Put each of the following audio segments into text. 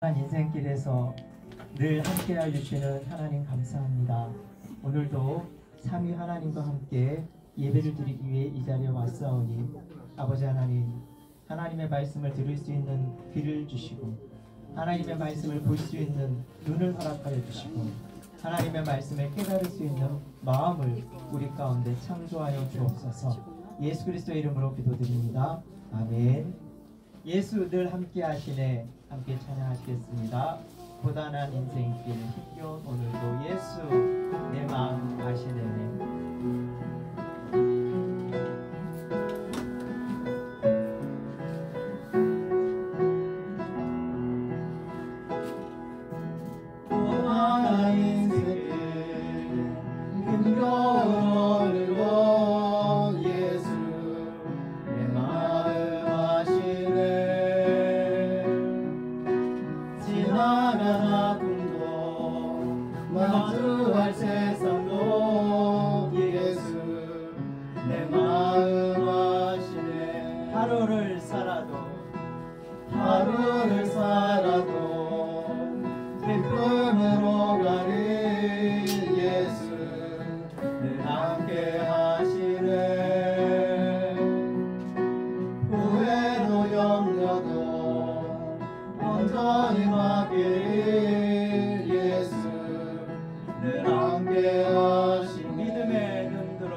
인생길에서 늘 함께해 주시는 하나님 감사합니다. 오늘도 삼위 하나님과 함께 예배를 드리기 위해 이 자리에 왔사오니 아버지 하나님, 하나님의 말씀을 들을 수 있는 귀를 주시고 하나님의 말씀을 볼 수 있는 눈을 허락하여 주시고 하나님의 말씀을 깨달을 수 있는 마음을 우리 가운데 창조하여 주옵소서. 예수 그리스도의 이름으로 기도드립니다. 아멘. 예수 늘 함께 하시네. 함께 찬양하시겠습니다. 고단한 인생길 힘겨운 오늘도 예수 내 마음 아시네. 하루를 살아도 기쁨으로 가리 예수 늘 함께 하시네. 후회도 염려도 온전히 맡기리 예수 늘 함께 하시네. 믿음의 눈 들어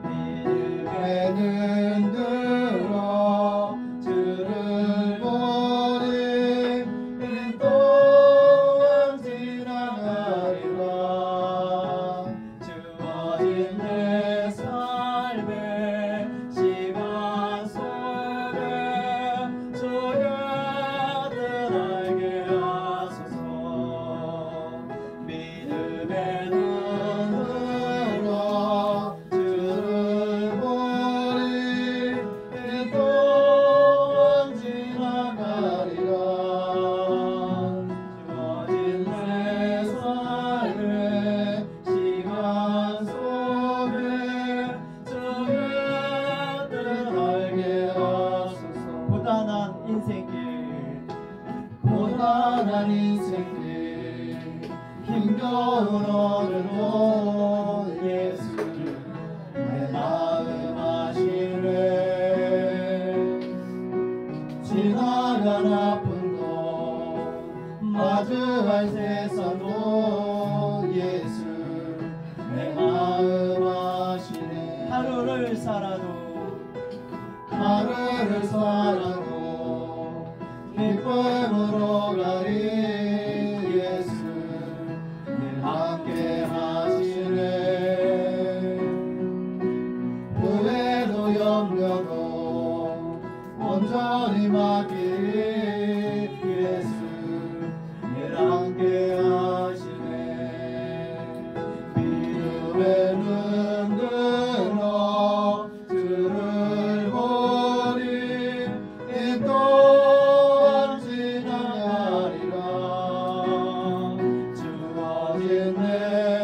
믿음의 눈 들어 주를 보리 이 또한 지나가리라. 주어진 내 삶의 시간 속에 주의 뜻 알게 하소서. 믿음의 눈 들어 주를 보리 이 또한 지나가리라. 주어진 내 삶의 시간 속에 주의 뜻 알게 하소서. 고단한 인생길 고단한 인생길 힘겨운 오늘도 예수 내 마음 아시네. 지나간 아픔도 마주할 세상도 예수 내 마음 아시네. 하루를 살아도 하루를 살아도 기쁨으로 가리 예수 늘 함께 하시네. 후회도 염려도 온전히 맡기리 예수 늘 함께 하시네. 믿음의 눈 들어 주를 보리 이 또한 지나가리라. 주어진 내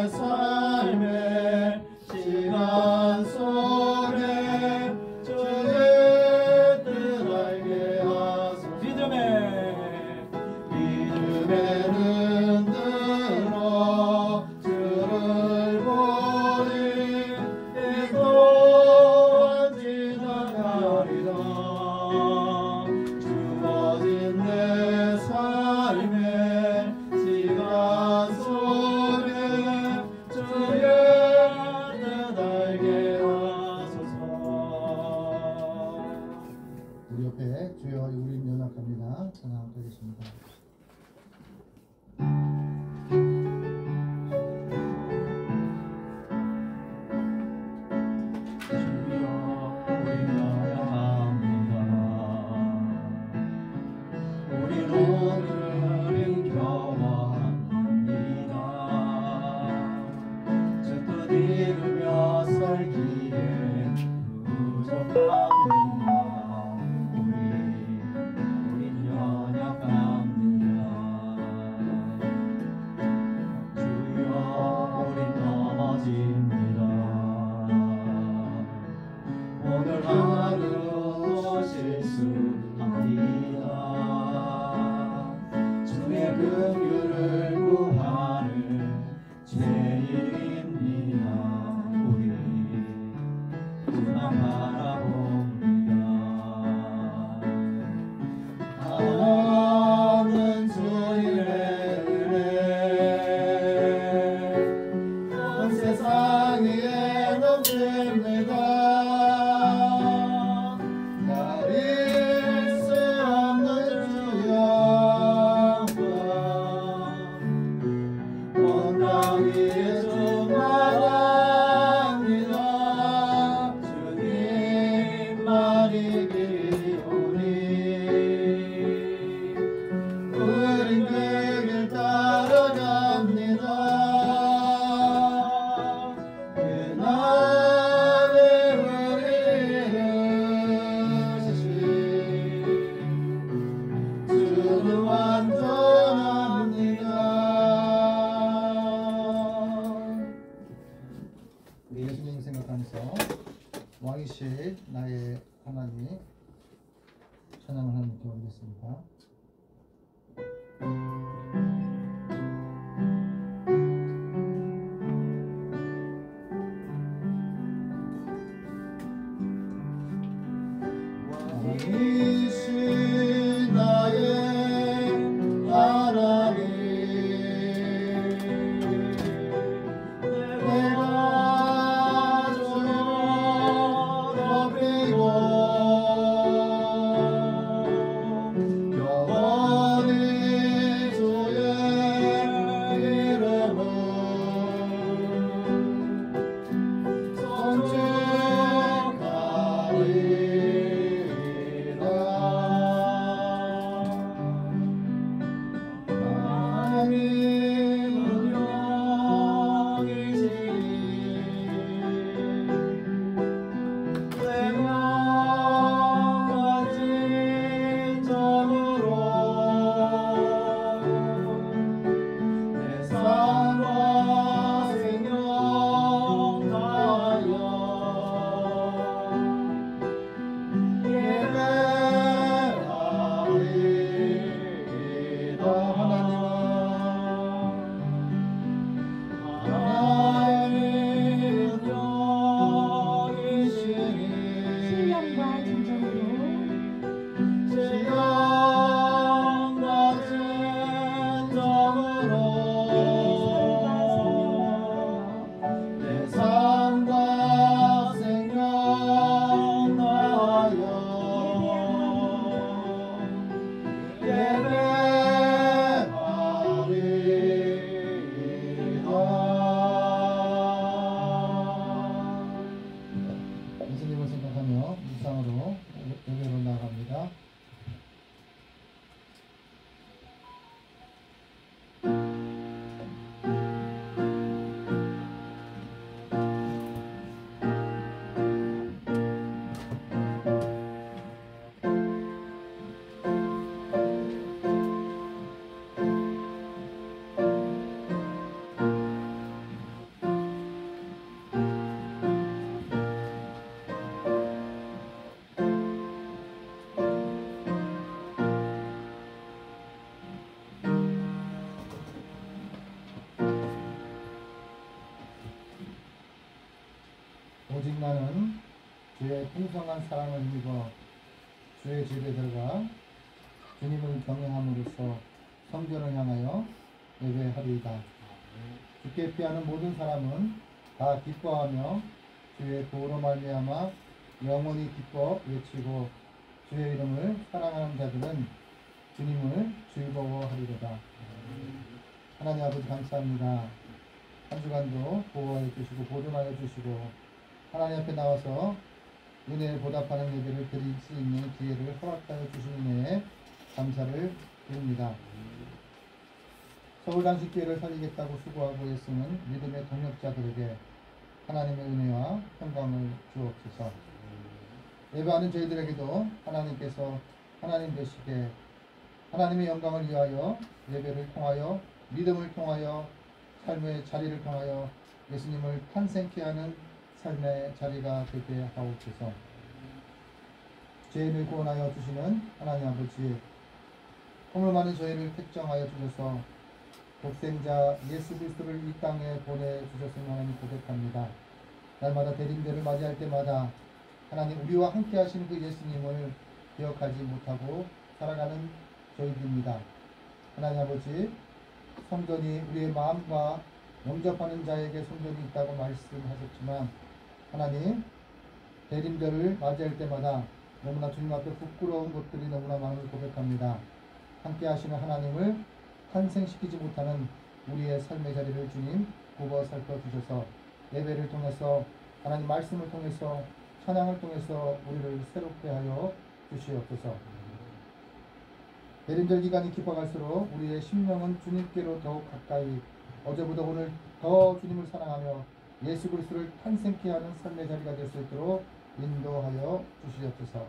삶의 시간 속에 주의 뜻 알게 하소서. 믿음의 눈 들어 주를 보리 이 또한 지나가리라. 주어진 내 삶의 시간 속에 주의 뜻 알게 하소서. 우리 옆에 주여 우리 연락합니다. 전화하겠습니다. 긍휼을 구하는 죄인입니다. 우리 주만 바라봅니다. 하나는 주님의 은혜 온 세상 위에 넘칩니다. 가릴 수 없는 주 영광 온 땅 위에 충만합니다. 주님만 이기오니 우린 그 길 따라갑니다. 그날에 우리를 지신 주는 완전합니다. 우리 예수님 생각하면서 왕이신 나의 하나님 찬양을 하나님께 올리겠습니다. 왕이신 나의 하나님 내가 주를 높이고 영원히 주의 이름을 선축하리라. 하나님은 영이시니 생명같은 점으로 내 삶과 생명 다하여 예배하리이다. 하나님은 영이시니 신령과 진정으로 시험 같은 점으로 내 삶과 생명 다하여 예배하리이다. 예수님을 생각하며 묵상으로 예배로 나아갑니다. 오직 나는 주의 풍성한 사랑을 힘입어 주의 집에 들어가 주님을 경외함으로써 성전을 향하여 예배하리이다. 주께 피하는 모든 사람은 다 기뻐하며 주의 도로 말미암아 영원히 기뻐 외치고 주의 이름을 사랑하는 자들은 주님을 즐거워하리로다. 하나님 아버지 감사합니다. 한 주간도 보호하여 주시고 보존하여 주시고 하나님 앞에 나와서 은혜에 보답하는 예배를 드릴 수 있는 기회를 허락하여 주신 은혜에 감사를 드립니다. 서울단식교회를 살리겠다고 수고하고 애쓰는 믿음의 동역자들에게 하나님의 은혜와 평강을 주옵소서. 예배하는 저희들에게도 하나님께서 하나님 되시게 하나님의 영광을 위하여 예배를 통하여 믿음을 통하여 삶의 자리를 통하여 예수님을 탄생케 하는 삶의 자리가 되게 하옵소서. 죄인을 구원하여 주시는 하나님 아버지, 허물 많은 저희를 택정하여 주셔서 독생자 예수 그리스도를 이 땅에 보내주셨음을 하나님 고백합니다. 날마다 대림절을 맞이할 때마다 하나님 우리와 함께 하시는 그 예수님을 기억하지 못하고 살아가는 저희들입니다. 하나님 아버지, 성전이 우리의 마음과 영접하는 자에게 성전이 있다고 말씀하셨지만 하나님 대림절을 맞이할 때마다 너무나 주님 앞에 부끄러운 것들이 너무나 많음을 고백합니다. 함께 하시는 하나님을 탄생시키지 못하는 우리의 삶의 자리를 주님 굽어 살펴주셔서 예배를 통해서 하나님 말씀을 통해서 찬양을 통해서 우리를 새롭게 하여 주시옵소서. 대림절 기간이 깊어갈수록 우리의 심령은 주님께로 더욱 가까이 어제보다 오늘 더 주님을 사랑하며 예수 그리스도를 탄생케 하는 삶의 자리가 될 수 있도록 인도하여 주시옵소서.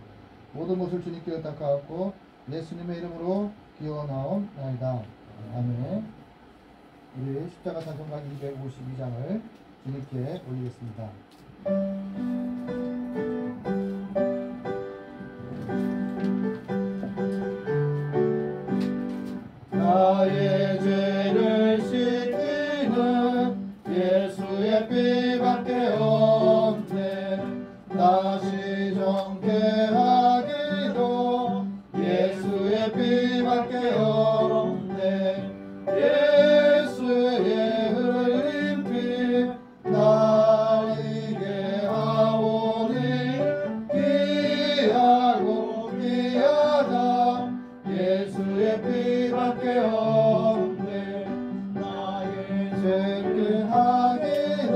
모든 것을 주님께 의탁하고 예수님의 이름으로 기원하옵나이다. 아멘. 우리 십자가 찬송가 252장을 주님께 올리겠습니다. 나의 죄를 씻기는 예수의 피밖에 없네. 다시 정케하기도 예수의 피밖에 없네. 예수의 흘린 피 날 이게 하오니 귀하고 귀하다. 예수의 피밖에 없네. 나의 죄를 하기는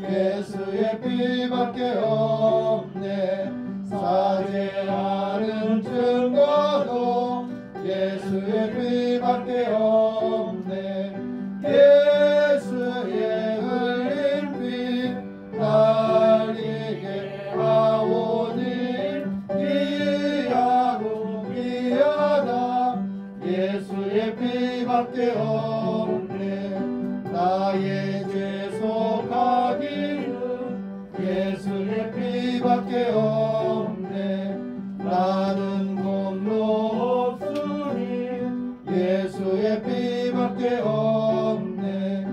예수의 피밖에 없네. 사죄하는 증거도 예수의 피밖에 없네. 예수의 흘린 피 날 이게 하오니 귀하고 귀하다. 예수의 피밖에 없네. 나의 죄 속하기는 예수의 피밖에 없네. 나는 공로 없으니 예수의 피밖에 없네.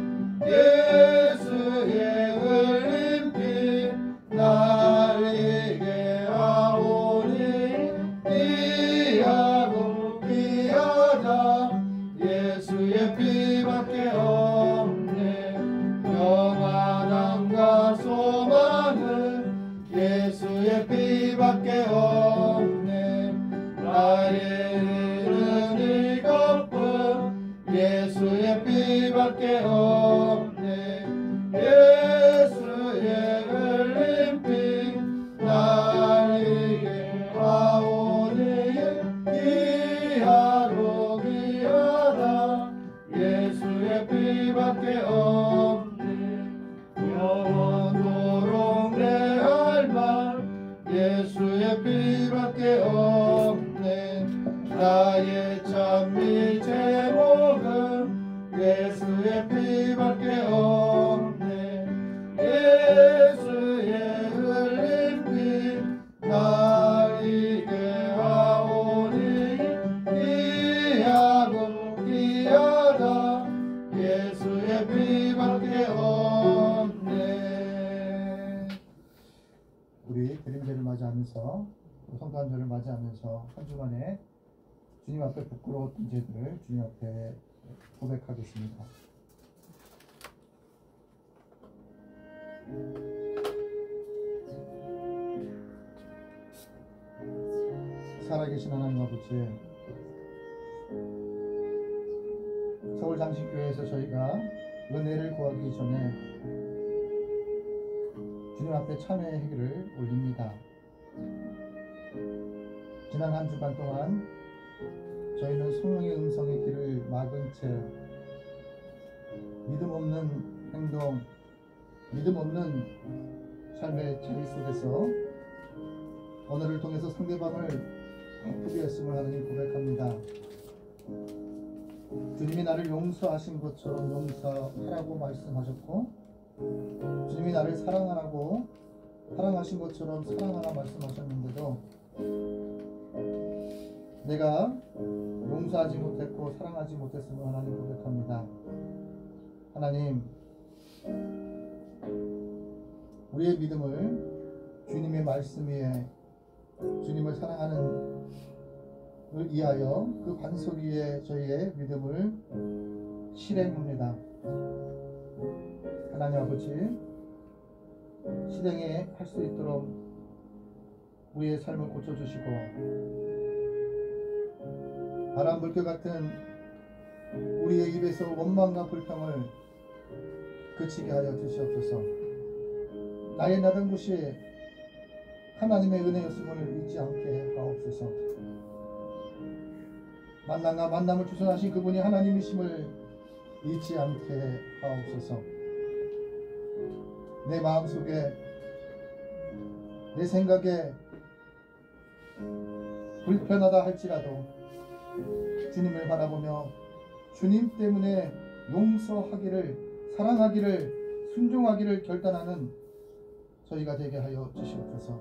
예수의 흘린 피 날 이게 하오니 귀하고 귀하다. 예수의 피밖에 없네. 영원함과 소망은 예수의 피밖에 없네. 나의 일은 이것뿐 예수의 피밖에 없네. 예수의 흘린 피 날 이게 하오니 귀하고 귀하다. 예수의 피밖에 없네. 영원토록 내 할 말 예수의 피밖에 없네. 나의 찬미 제목은 예수의 피밖에 없네. 예수의 흘린 피 날 이게 하오니 귀하고 귀하다. 예수의 피밖에 없네. 우리 대림절을 맞이하면서 성탄절을 맞이하면서 한 주간에 주님 앞에 부끄러웠던 죄들을 주님 앞에 고백하겠습니다. 살아계신 하나님 아버지, 서울 장신교회에서 저희가 은혜를 구하기 전에 주님 앞에 참회의 회개를 올립니다. 지난 한 주간 동안 저희는 성령의 음성의 길을 막은 채 믿음 없는 행동, 믿음 없는 삶의 자리 속에서 언어를 통해서 상대방을 아프게 했음을 하나님 고백합니다. 주님이 나를 용서하신 것처럼 용서하라고 말씀하셨고, 주님이 나를 사랑하라고 사랑하신 것처럼 사랑하라 말씀하셨는데도 내가 용서하지 못했고 사랑하지 못했음을 하나님 고백합니다. 하나님, 우리의 믿음을 주님의 말씀 위에, 주님을 사랑하는 을 위하여 그 반석 위에 저희의 믿음을 실행합니다. 하나님 아버지, 실행해 할 수 있도록 우리의 삶을 고쳐주시고 바람 불결 같은 우리의 입에서 원망과 불평을 그치게 하여 주시옵소서. 나의 나던 곳이 하나님의 은혜였음을 잊지 않게 하옵소서. 만남과 만남을 주선하신 그분이 하나님이심을 잊지 않게 하옵소서. 내 마음속에, 내 생각에 불편하다 할지라도 주님을 바라보며 주님 때문에 용서하기를, 사랑하기를, 순종하기를 결단하는 저희가 되게 하여 주시옵소서.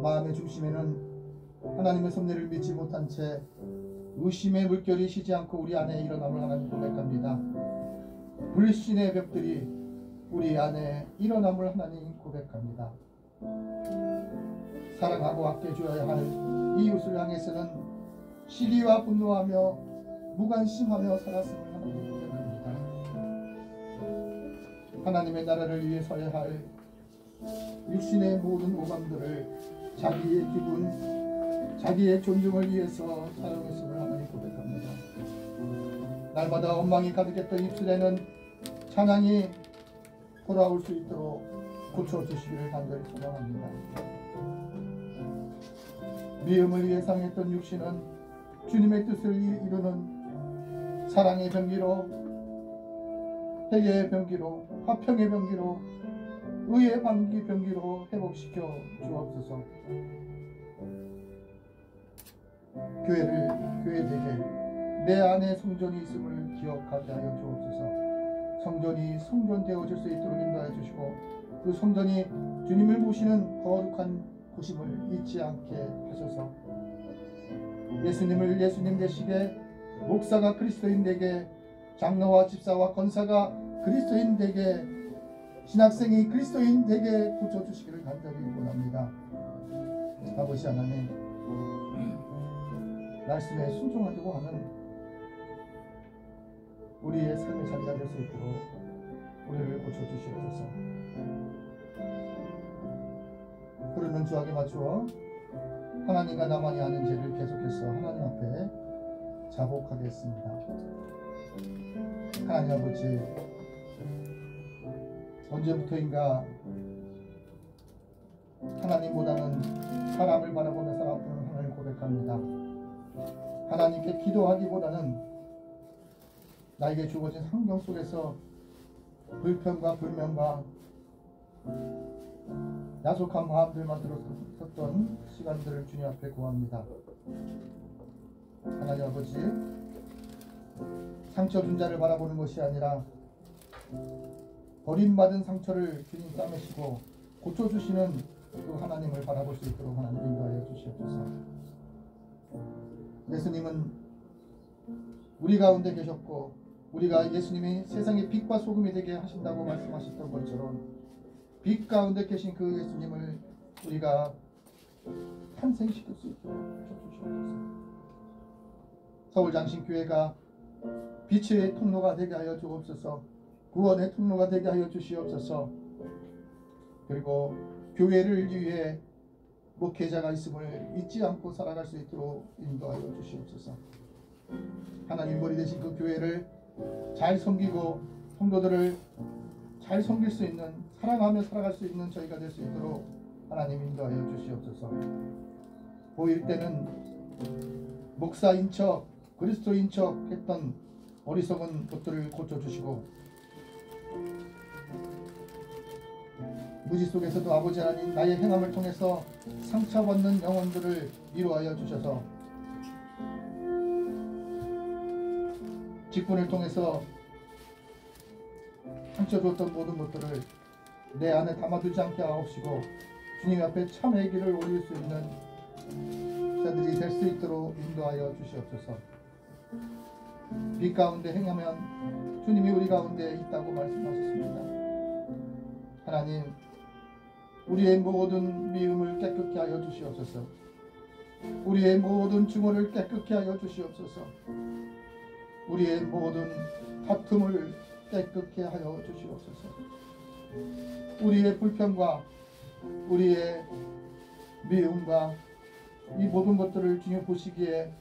마음의 중심에는 하나님의 섭리를 믿지 못한 채 의심의 물결이 쉬지 않고 우리 안에 일어남을 하나님 고백합니다. 불신의 벽들이 우리 안에 일어남을 하나님 고백합니다. 사랑하고 아껴줘야 할 이웃을 향해서는 시기와 분노하며 무관심하며 살았음을 하나님 고백합니다. 하나님의 나라를 위해 서야 할 육신의 모든 오감들을 자기의 기분, 자기의 존중을 위해서 사용했음을 하나님 고백합니다. 날마다 원망이 가득했던 입술에는 찬양이 돌아올 수 있도록 고쳐주시기를 간절히 소망합니다. 미움을 위해 상했던 육신은 주님의 뜻을 이루는 사랑의 병기로, 회개의 병기로, 화평의 병기로, 의의 병기로 회복시켜 주옵소서. 교회 되게 내 안에 성전이 있음을 기억하게 하여 주옵소서. 성전이 성전 되어질 수 있도록 인도하여 주시고 그 성전이 주님을 모시는 거룩한 곳임을 잊지 않게 하셔서 예수님을 예수님 되시게, 목사가 그리스도인 되게, 장로와 집사와 권사가 그리스도인 되게, 신학생이 그리스도인 되게 고쳐주시기를 간절히 원합니다. 아버지 하나님, 말씀에 순종하려고 하는 우리의 삶의 자리가 될 수 있도록 우리를 고쳐주시옵소서. 흐르는 주악에 맞추어 하나님과 나만이 아는 죄를 계속해서 하나님 앞에 자복하겠습니다. 하나님 아버지, 언제부터인가 하나님보다는 사람을 바라보며 살았던 하나님 고백합니다. 하나님께 기도하기보다는 나에게 주어진 환경 속에서 불평과 불명과 야속한 마음들만 들었던 시간들을 주님 앞에 구합니다. 하나님 아버지, 상처 준 자를 바라보는 것이 아니라 버림받은 상처를 주님 싸매시고 고쳐주시는 그 하나님을 바라볼 수 있도록 하나님 인도하여 주시옵소서. 예수님은 우리 가운데 계셨고 우리가 예수님이 세상의 빛과 소금이 되게 하신다고 말씀하셨던 것처럼 빛 가운데 계신 그 예수님을 우리가 탄생시킬 수 있도록 해주시옵소서. 서울장신교회가 빛의 통로가 되게 하여 주옵소서. 구원의 통로가 되게 하여 주시옵소서. 그리고 교회를 위해 목회자가 있음을 잊지 않고 살아갈 수 있도록 인도하여 주시옵소서. 하나님 머리 되신 그 교회를 잘 섬기고 성도들을 잘 섬길 수 있는, 사랑하며 살아갈 수 있는 저희가 될 수 있도록 하나님 인도하여 주시옵소서. 보일 때는 목사인 척, 그리스도인 척 했던 어리석은 것들을 고쳐주시고 무지 속에서도 아버지 하나님, 나의 행함을 통해서 상처받는 영혼들을 위로하여 주셔서 직분을 통해서 상처 줬던 모든 것들을 내 안에 담아두지 않게 하옵시고 주님 앞에 참의 길을 올릴 수 있는 자들이 될 수 있도록 인도하여 주시옵소서. 빛 가운데 행하면 주님이 우리 가운데 있다고 말씀하셨습니다. 하나님, 우리의 모든 미움을 깨끗게 하여 주시옵소서. 우리의 모든 증오를 깨끗게 하여 주시옵소서. 우리의 모든 다툼을 깨끗게 하여 주시옵소서. 우리의 불평과 우리의 미움과 이 모든 것들을 주님 보시기에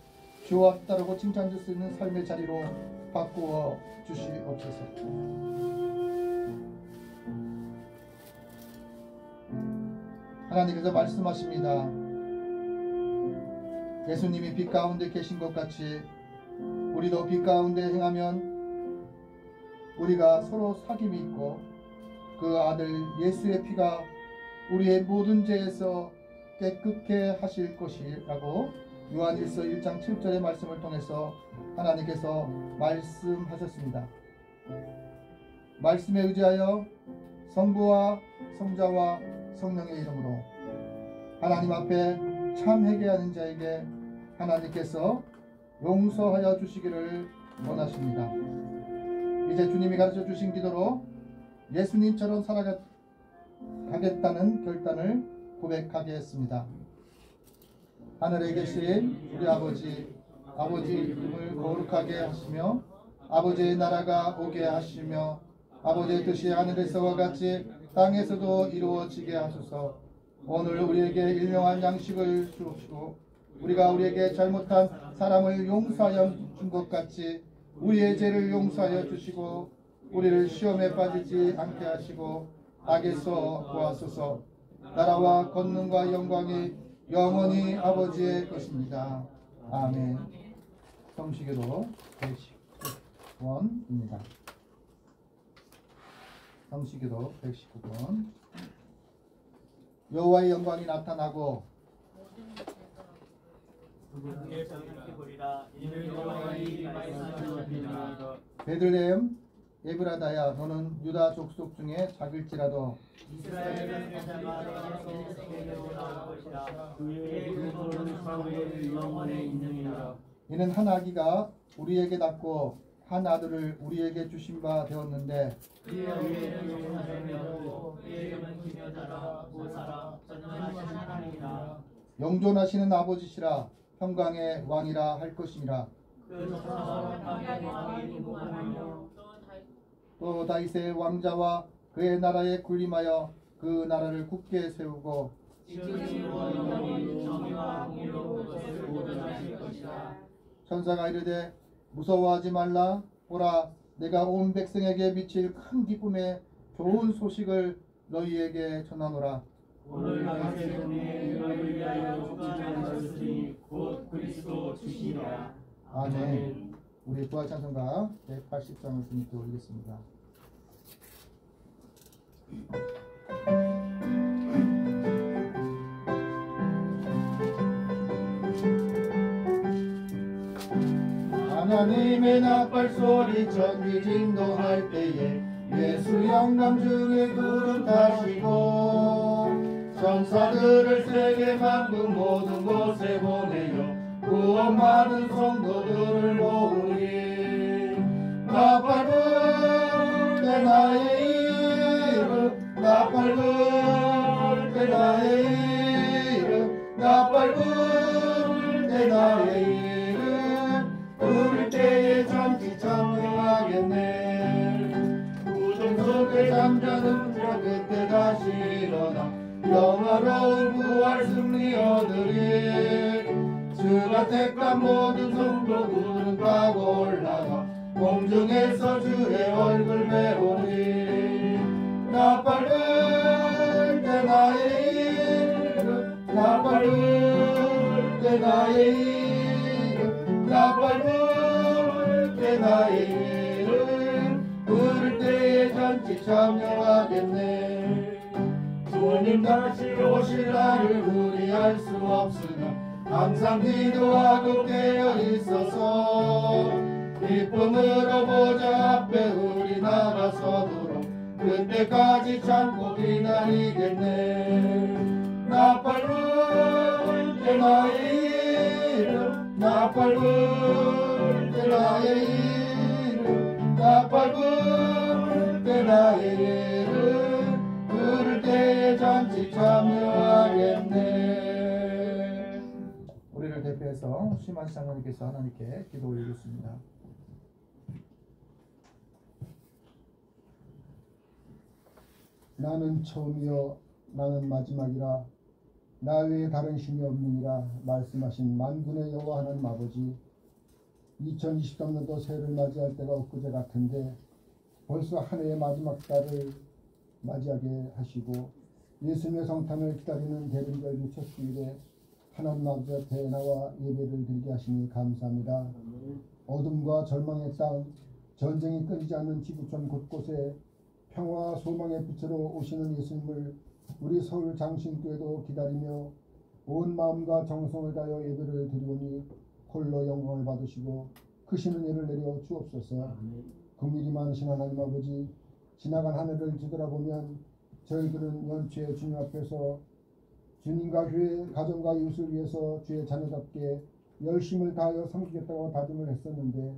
좋았다라고 칭찬할 수 있는 삶의 자리로 바꾸어 주시옵소서. 하나님께서 말씀하십니다. 예수님이 빛 가운데 계신 것 같이 우리도 빛 가운데 행하면 우리가 서로 사귐이 있고 그 아들 예수의 피가 우리의 모든 죄에서 깨끗게 하실 것이라고 요한일서 1장 7절의 말씀을 통해서 하나님께서 말씀하셨습니다. 말씀에 의지하여 성부와 성자와 성령의 이름으로 하나님 앞에 참 회개하는 자에게 하나님께서 용서하여 주시기를 원하십니다. 이제 주님이 가르쳐 주신 기도로 예수님처럼 살아가겠다는 결단을 고백하게 했습니다. 하늘에 계신 우리 아버지 이름을 거룩하게 하시며 아버지의 나라가 오게 하시며 아버지의 뜻이 하늘에서와 같이 땅에서도 이루어지게 하소서. 오늘 우리에게 일용할 양식을 주옵시고 우리가 우리에게 잘못한 사람을 용서하여 준 것 같이 우리의 죄를 용서하여 주시고 우리를 시험에 빠지지 않게 하시고 악에서 구하소서. 나라와 권능과 영광이 영원히 아버지의 것입니다. 아멘. 성시기도 119번입니다. 성시기도 119번. 여호와의 영광이 나타나고 베들레헴 에브라다야, 너는 유다 족속 중에 작을지라도 이스라엘은 여자가 내게 올라올 것이라. 그의 근본은 사울의 영원에 있느니라. 이는 한 아기가 우리에게 낳고 한 아들을 우리에게 주신 바 되었는데 그의 위에는 용사점이 없고 그의 이름은 기묘자라 보사라 전능하신 하나님이라. 영존하시는 아버지시라 평강의 왕이라 할 것이니라. 그 조상은 평강의 왕이 무궁하며 또 다윗의 왕자와 그의 나라에 군림하여 그 나라를 굳게 세우고 지금으로 영원히 정의와 공의로 그것을 보존하실 것이라. 천사가 이르되 무서워하지 말라. 보라, 내가 온 백성에게 미칠 큰 기쁨의 좋은 소식을 너희에게 전하노라. 오늘 다윗의 종이 너희를 위하여 죽지 곧 그리스도 주시리라. 아멘. 우리 부활 찬송가 180장을 주님께 올리겠습니다. 하나님의 나팔 소리 전기 진동할 때에 예수 영광 중에 구름 타시고 천사들을 세계 만국 모든 곳에 보내요 구원 받은 성도들을 모으니 나팔 불 때 나의 이름 나팔 불 때 나의 이름 나팔 불 때 나의 이름 부를 때에 잠시 참여하겠네. 구름 속에 잠자는 자 그때 다시 일어나 영화로운 부활 승리 얻으리. 주가 택한 모든 성도들은 타고 올라가 공중에서 주의 얼굴 배우리. 나팔 불 때 나의 이름 나팔 불 때 나의 이름 나팔 불 때 나의 이름 부를 때에 잔치 참여하겠네. 주님 다시 오실 날을 우리 알 수 없으나 항상 기도하고 깨어 있어서 기쁨으로 보좌 앞에 우리 나가서도록 그때까지 참고 기다리겠네. 나팔 불 때 나의 나팔 때 나의 이름 나팔 불때 나의 이름 부를 때에 잔치 참여하겠네. 우리를 대표해서 심한 장로님께서 하나님께 기도 올리겠습니다. 나는 처음이요 나는 마지막이라 나 외에 다른 신이 없느니라 말씀하신 만군의 여호와 하나님 아버지, 2023년도 새해를 맞이할 때가 엊그제 같은데 벌써 한 해의 마지막 달을 맞이하게 하시고 예수님의 성탄을 기다리는 대림절기 첫 주일에 하나님 아버지 앞에 나와 예배를 드리게 하시니 감사합니다. 어둠과 절망의 땅, 전쟁이 끊이지 않는 지구촌 곳곳에 평화와 소망의 빛으로 오시는 예수님을 우리 서울 장신교회도 기다리며 온 마음과 정성을 다하여 예배를 드리오니 홀로 영광을 받으시고 크신 은혜를 내려 주옵소서. 긍휼이 많으신 하나님 아버지, 지나간 한 해를 뒤돌아보면 저희들은 연초에 주님 앞에서 주님과 교회, 가정과 이웃을 위해서 주의 자녀답게 열심을 다하여 섬기겠다고 다짐을 했었는데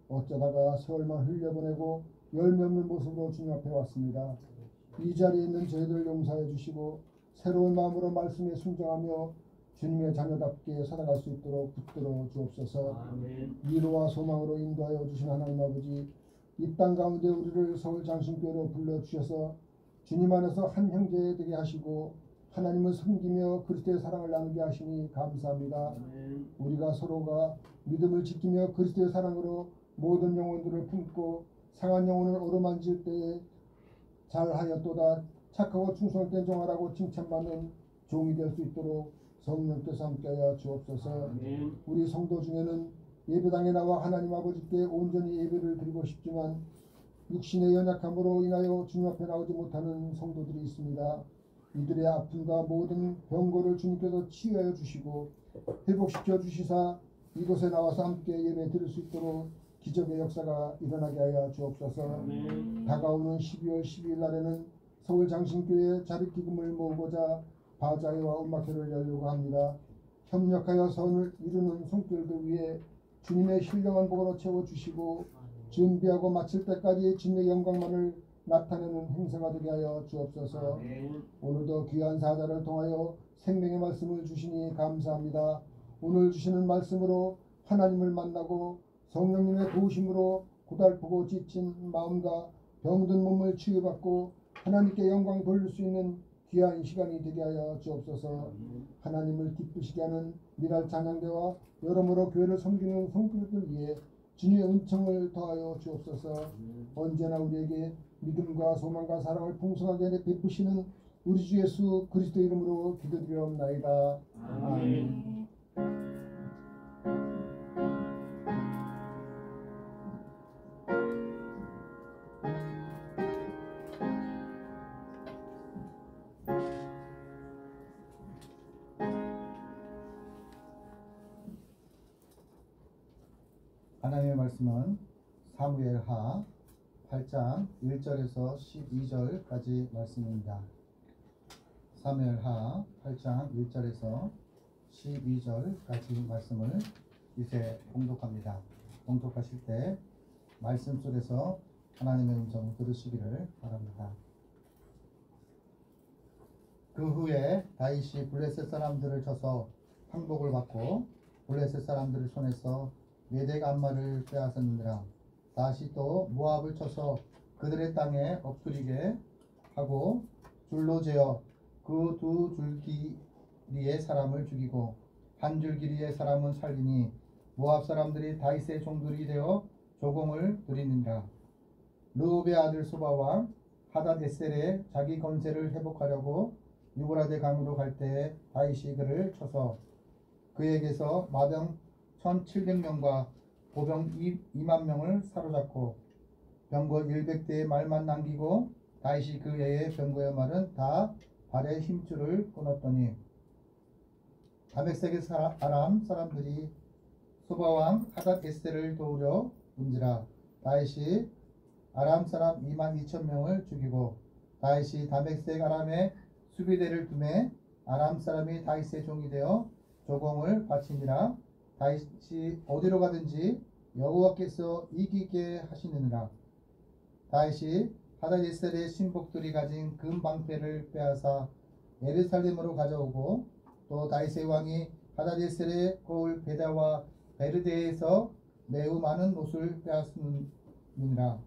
어쩌다가 세월만 흘려보내고 열매 없는 모습으로 주님 앞에 왔습니다. 이 자리에 있는 저희들 용서해 주시고 새로운 마음으로 말씀에 순종하며 주님의 자녀답게 살아갈 수 있도록 붙들어 주옵소서. 위로와 소망으로 인도하여 주신 하나님 아버지, 이 땅 가운데 우리를 서울 장신교회로 불러주셔서 주님 안에서 한 형제 되게 하시고 하나님을 섬기며 그리스도의 사랑을 나누게 하시니 감사합니다. 우리가 서로가 믿음을 지키며 그리스도의 사랑으로 모든 영혼들을 품고 상한 영혼을 어루만질 때에 잘하였도다 착하고 충성된 종아라고 칭찬받는 종이 될 수 있도록 성령께서 함께하여 주옵소서. 우리 성도 중에는 예배당에 나와 하나님 아버지께 온전히 예배를 드리고 싶지만 육신의 연약함으로 인하여 주님 앞에 나오지 못하는 성도들이 있습니다. 이들의 아픔과 모든 병고를 주님께서 치유하여 주시고 회복시켜 주시사 이곳에 나와서 함께 예배 드릴 수 있도록 기적의 역사가 일어나게 하여 주옵소서. 다가오는 12월 12일 날에는 서울 장신교회 자립기금을 모으고자 바자회와 음악회를 열려고 합니다. 협력하여 선을 이루는 손길들 위해 주님의 신령한 복으로 채워주시고 준비하고 마칠 때까지 주님의 영광만을 나타내는 행사가 되게 하여 주옵소서. 오늘도 귀한 사자를 통하여 생명의 말씀을 주시니 감사합니다. 오늘 주시는 말씀으로 하나님을 만나고 성령님의 도우심으로 고달프고 지친 마음과 병든 몸을 치유받고 하나님께 영광 돌릴 수 있는 귀한 시간이 되게 하여 주옵소서. 하나님을 기쁘시게 하는 미랄 찬양대와 여러모로 교회를 섬기는 성도들 위해 주님의 은총을 더하여 주옵소서. 언제나 우리에게 믿음과 소망과 사랑을 풍성하게 베푸시는 우리 주 예수 그리스도 이름으로 기도드리옵나이다. 아멘. 하나님의 말씀은 사무엘하 8장 1절에서 12절까지 말씀입니다. 사무엘하 8장 1절에서 12절까지 말씀을 이제 봉독합니다. 봉독하실 때 말씀 속에서 하나님의 음성을 들으시기를 바랍니다. 그 후에 다윗이 블레셋 사람들을 쳐서 항복을 받고 블레셋 사람들의 손에서 메덱 암마를 빼앗았느니라. 다시 또 모압을 쳐서 그들의 땅에 엎드리게 하고 줄로 재어 그 두 줄기리의 사람을 죽이고 한 줄기리의 사람은 살리니 모압 사람들이 다윗의 종들이 되어 조공을 드리느니라. 르홉의 아들 소바와 하닷에셀의 자기 권세를 회복하려고 유브라데 강으로 갈 때에 다윗이 그를 쳐서 그에게서 마병 1700명과 보병 2만 명을 사로잡고 병거 100대의 말만 남기고 다윗이 그 외의 병거의 말은 다 발의 힘줄을 끊었더니 다메섹의 아람 사람들이 소바왕 하닷에셀을 도우려 온지라. 다윗이 아람 사람 2만 2천 명을 죽이고 다윗이 다메섹 아람의 수비대를 두매 아람 사람이 다윗의 종이 되어 조공을 바치니라. 다윗이 어디로 가든지 여호와께서 이기게 하시느니라. 다윗이 하다데셀의 신복들이 가진 금 방패를 빼앗아 예루살렘으로 가져오고 또 다윗의 왕이 하다데셀의 고을 베다와 베르데에서 매우 많은 옷을 빼앗느니라.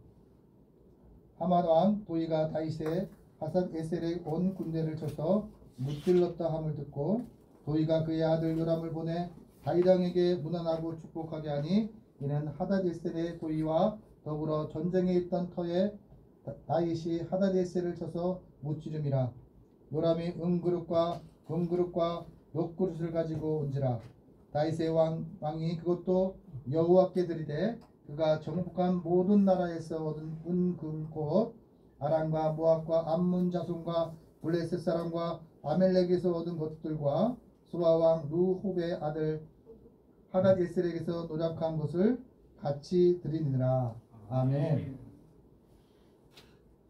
하만 왕 도이가 다윗의 하삿에셀의 온 군대를 쳐서 무찔렀다 함을 듣고 도이가 그의 아들 요람을 보내 다윗 왕에게 문안하고 축복하게 하니 이는 하다데셀의 도이와 더불어 전쟁에 있던 터에 다윗이 하다데셀을 쳐서 무찌름이라. 요람이 은그릇과 금그릇과 녹그릇을 가지고 온지라. 다윗의 왕이 그것도 여호와께 드리되 그가 정복한 모든 나라에서 얻은 은금 곧 아람과 모압과 암몬 자손과 블레셋 사람과 아멜렉에서 얻은 것들과 수아 왕 루홉의 아들 하다데셀에게서 노력한 것을 같이 드리니라. 아멘.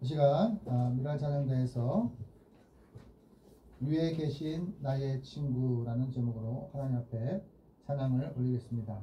이 시간 미랄 찬양대에서 위에 계신 나의 친구라는 제목으로 하나님 앞에 찬양을 올리겠습니다.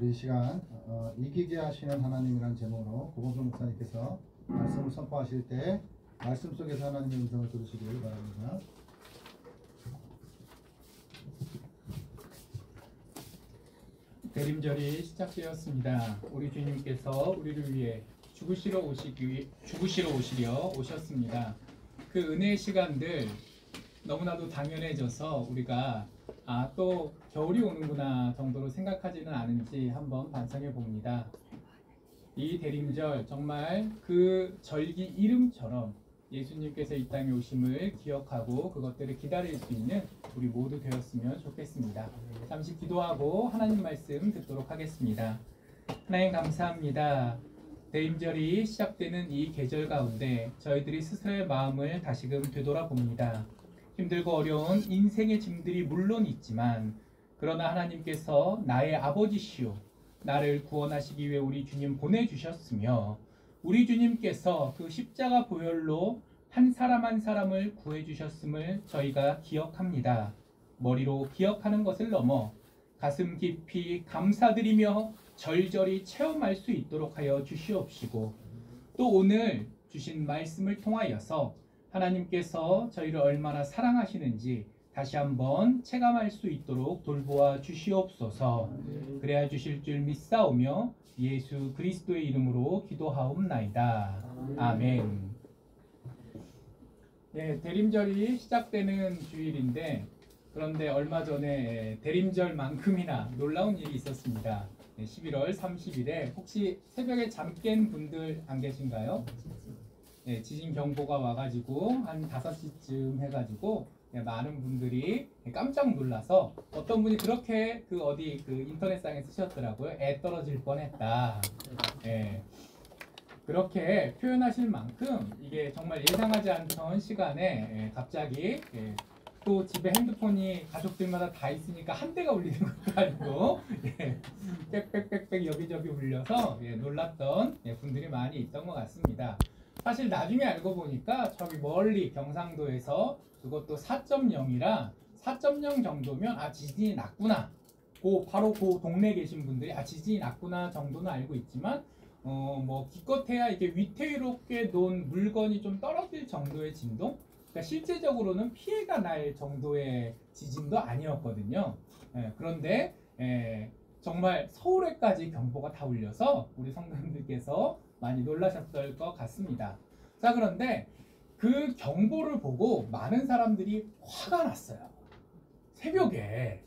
우리 이 시간 이기게 하시는 하나님이라는 제목으로 고봉선 목사님께서 말씀을 선포하실 때 말씀 속에서 하나님의 음성을 들으시길 바랍니다. 대림절이 시작되었습니다. 우리 주님께서 우리를 위해 죽으시러 오시려 오셨습니다. 그 은혜의 시간들 너무나도 당연해져서 우리가 또 겨울이 오는구나 정도로 생각하지는 않은지 한번 반성해 봅니다. 이 대림절 정말 그 절기 이름처럼 예수님께서 이 땅에 오심을 기억하고 그것들을 기다릴 수 있는 우리 모두 되었으면 좋겠습니다. 잠시 기도하고 하나님 말씀 듣도록 하겠습니다. 하나님 감사합니다. 대림절이 시작되는 이 계절 가운데 저희들이 스스로의 마음을 다시금 되돌아봅니다. 힘들고 어려운 인생의 짐들이 물론 있지만 그러나 하나님께서 나의 아버지시오 나를 구원하시기 위해 우리 주님 보내주셨으며 우리 주님께서 그 십자가 보혈로 한 사람 한 사람을 구해주셨음을 저희가 기억합니다. 머리로 기억하는 것을 넘어 가슴 깊이 감사드리며 절절히 체험할 수 있도록 하여 주시옵시고 또 오늘 주신 말씀을 통하여서 하나님께서 저희를 얼마나 사랑하시는지 다시 한번 체감할 수 있도록 돌보아 주시옵소서. 그래야 주실 줄 믿사오며 예수 그리스도의 이름으로 기도하옵나이다. 아멘. 네, 대림절이 시작되는 주일인데 그런데 얼마 전에 대림절만큼이나 놀라운 일이 있었습니다. 11월 30일에 혹시 새벽에 잠 깬 분들 안 계신가요? 네, 지진 경보가 와가지고 한 5시쯤 해가지고 많은 분들이 깜짝 놀라서 어떤 분이 그렇게 어디 인터넷상에 쓰셨더라고요. 애 떨어질 뻔했다. 그렇게 표현하실 만큼 이게 정말 예상하지 않던 시간에 갑자기 또 집에 핸드폰이 가족들마다 다 있으니까 한 대가 울리는 것도 아니고 빽빽빽빽 여기저기 울려서 놀랐던 분들이 많이 있던 것 같습니다. 사실 나중에 알고 보니까 저기 멀리 경상도에서 그것도 4.0이라 4.0 정도면 지진이 났구나. 바로 그 동네에 계신 분들이 지진이 났구나 정도는 알고 있지만 뭐 기껏해야 이게 위태롭게 놓은 물건이 좀 떨어질 정도의 진동? 그러니까 실제적으로는 피해가 날 정도의 지진도 아니었거든요. 그런데 정말 서울에까지 경보가 다 울려서 우리 성도님들께서 많이 놀라셨을 것 같습니다. 자, 그런데 그 경보를 보고 많은 사람들이 화가 났어요. 새벽에.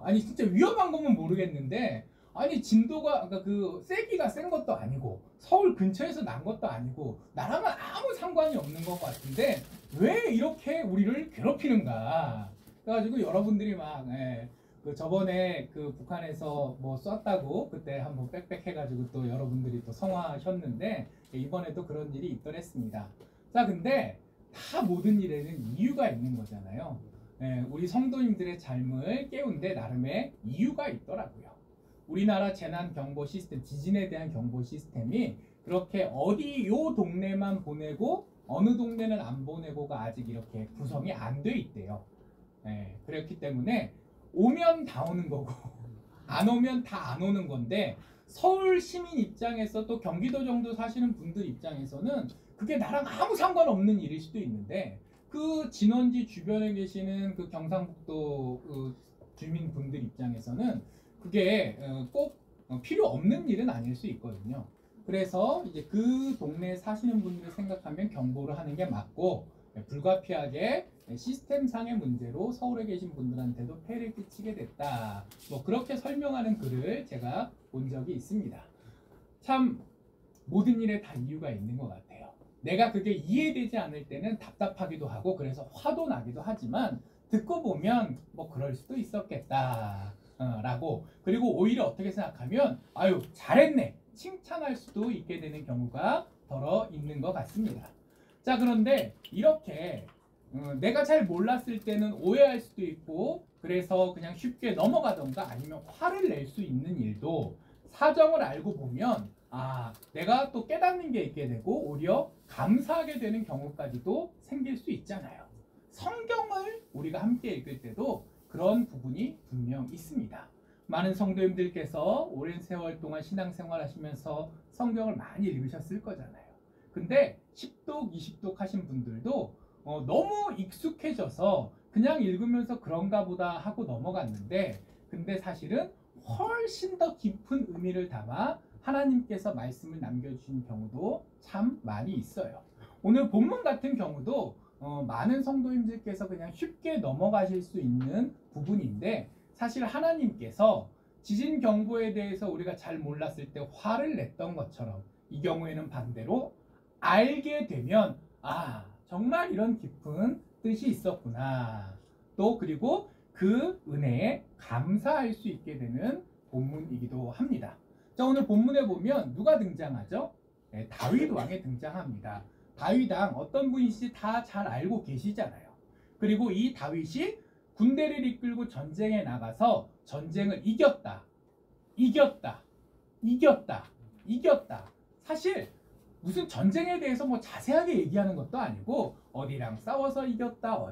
아니 진짜 위험한 거면 모르겠는데 아니 진도가 그러니까 세기가 센 것도 아니고 서울 근처에서 난 것도 아니고 나랑은 아무 상관이 없는 것 같은데 왜 이렇게 우리를 괴롭히는가. 그래가지고 여러분들이 막 저번에 북한에서 뭐 쐈다고 그때 한번 빽빽 해가지고 또 여러분들이 또 성화하셨는데 이번에도 그런 일이 있더랬습니다. 자, 근데 다 모든 일에는 이유가 있는 거잖아요. 우리 성도님들의 삶을 깨운 데 나름의 이유가 있더라고요. 우리나라 재난 경보 시스템, 지진에 대한 경보 시스템이 그렇게 어디 요 동네만 보내고 어느 동네는 안 보내고가 아직 이렇게 구성이 안 돼 있대요. 그렇기 때문에 오면 다 오는 거고 안 오면 다 안 오는 건데 서울 시민 입장에서 또 경기도 정도 사시는 분들 입장에서는 그게 나랑 아무 상관없는 일일 수도 있는데 그 진원지 주변에 계시는 경상북도 주민분들 입장에서는 그게 꼭 필요 없는 일은 아닐 수 있거든요. 그래서 이제 그 동네에 사시는 분들을 생각하면 경보를 하는 게 맞고 불가피하게 시스템상의 문제로 서울에 계신 분들한테도 폐해를 끼치게 됐다. 뭐 그렇게 설명하는 글을 제가 본 적이 있습니다. 참 모든 일에 다 이유가 있는 것 같아요. 내가 그게 이해되지 않을 때는 답답하기도 하고 그래서 화도 나기도 하지만 듣고 보면 뭐 그럴 수도 있었겠다 라고 그리고 오히려 어떻게 생각하면 아유 잘했네 칭찬할 수도 있게 되는 경우가 더러 있는 것 같습니다. 자, 그런데 이렇게 내가 잘 몰랐을 때는 오해할 수도 있고 그래서 그냥 쉽게 넘어가던가 아니면 화를 낼 수 있는 일도 사정을 알고 보면 내가 또 깨닫는 게 있게 되고 오히려 감사하게 되는 경우까지도 생길 수 있잖아요. 성경을 우리가 함께 읽을 때도 그런 부분이 분명 있습니다. 많은 성도님들께서 오랜 세월 동안 신앙생활 하시면서 성경을 많이 읽으셨을 거잖아요. 근데 10독, 20독 하신 분들도 너무 익숙해져서 그냥 읽으면서 그런가 보다 하고 넘어갔는데 근데 사실은 훨씬 더 깊은 의미를 담아 하나님께서 말씀을 남겨주신 경우도 참 많이 있어요. 오늘 본문 같은 경우도 많은 성도님들께서 그냥 쉽게 넘어가실 수 있는 부분인데 사실 하나님께서 지진 경보에 대해서 우리가 잘 몰랐을 때 화를 냈던 것처럼 이 경우에는 반대로 알게 되면 아 정말 이런 깊은 뜻이 있었구나. 또 그리고 그 은혜에 감사할 수 있게 되는 본문이기도 합니다. 자, 오늘 본문에 보면 누가 등장하죠? 네, 다윗 왕이 등장합니다. 다윗 왕 어떤 분인지 다 잘 알고 계시잖아요. 그리고 이 다윗이 군대를 이끌고 전쟁에 나가서 전쟁을 이겼다. 사실 무슨 전쟁에 대해서 뭐 자세하게 얘기하는 것도 아니고 어디랑 싸워서 이겼다,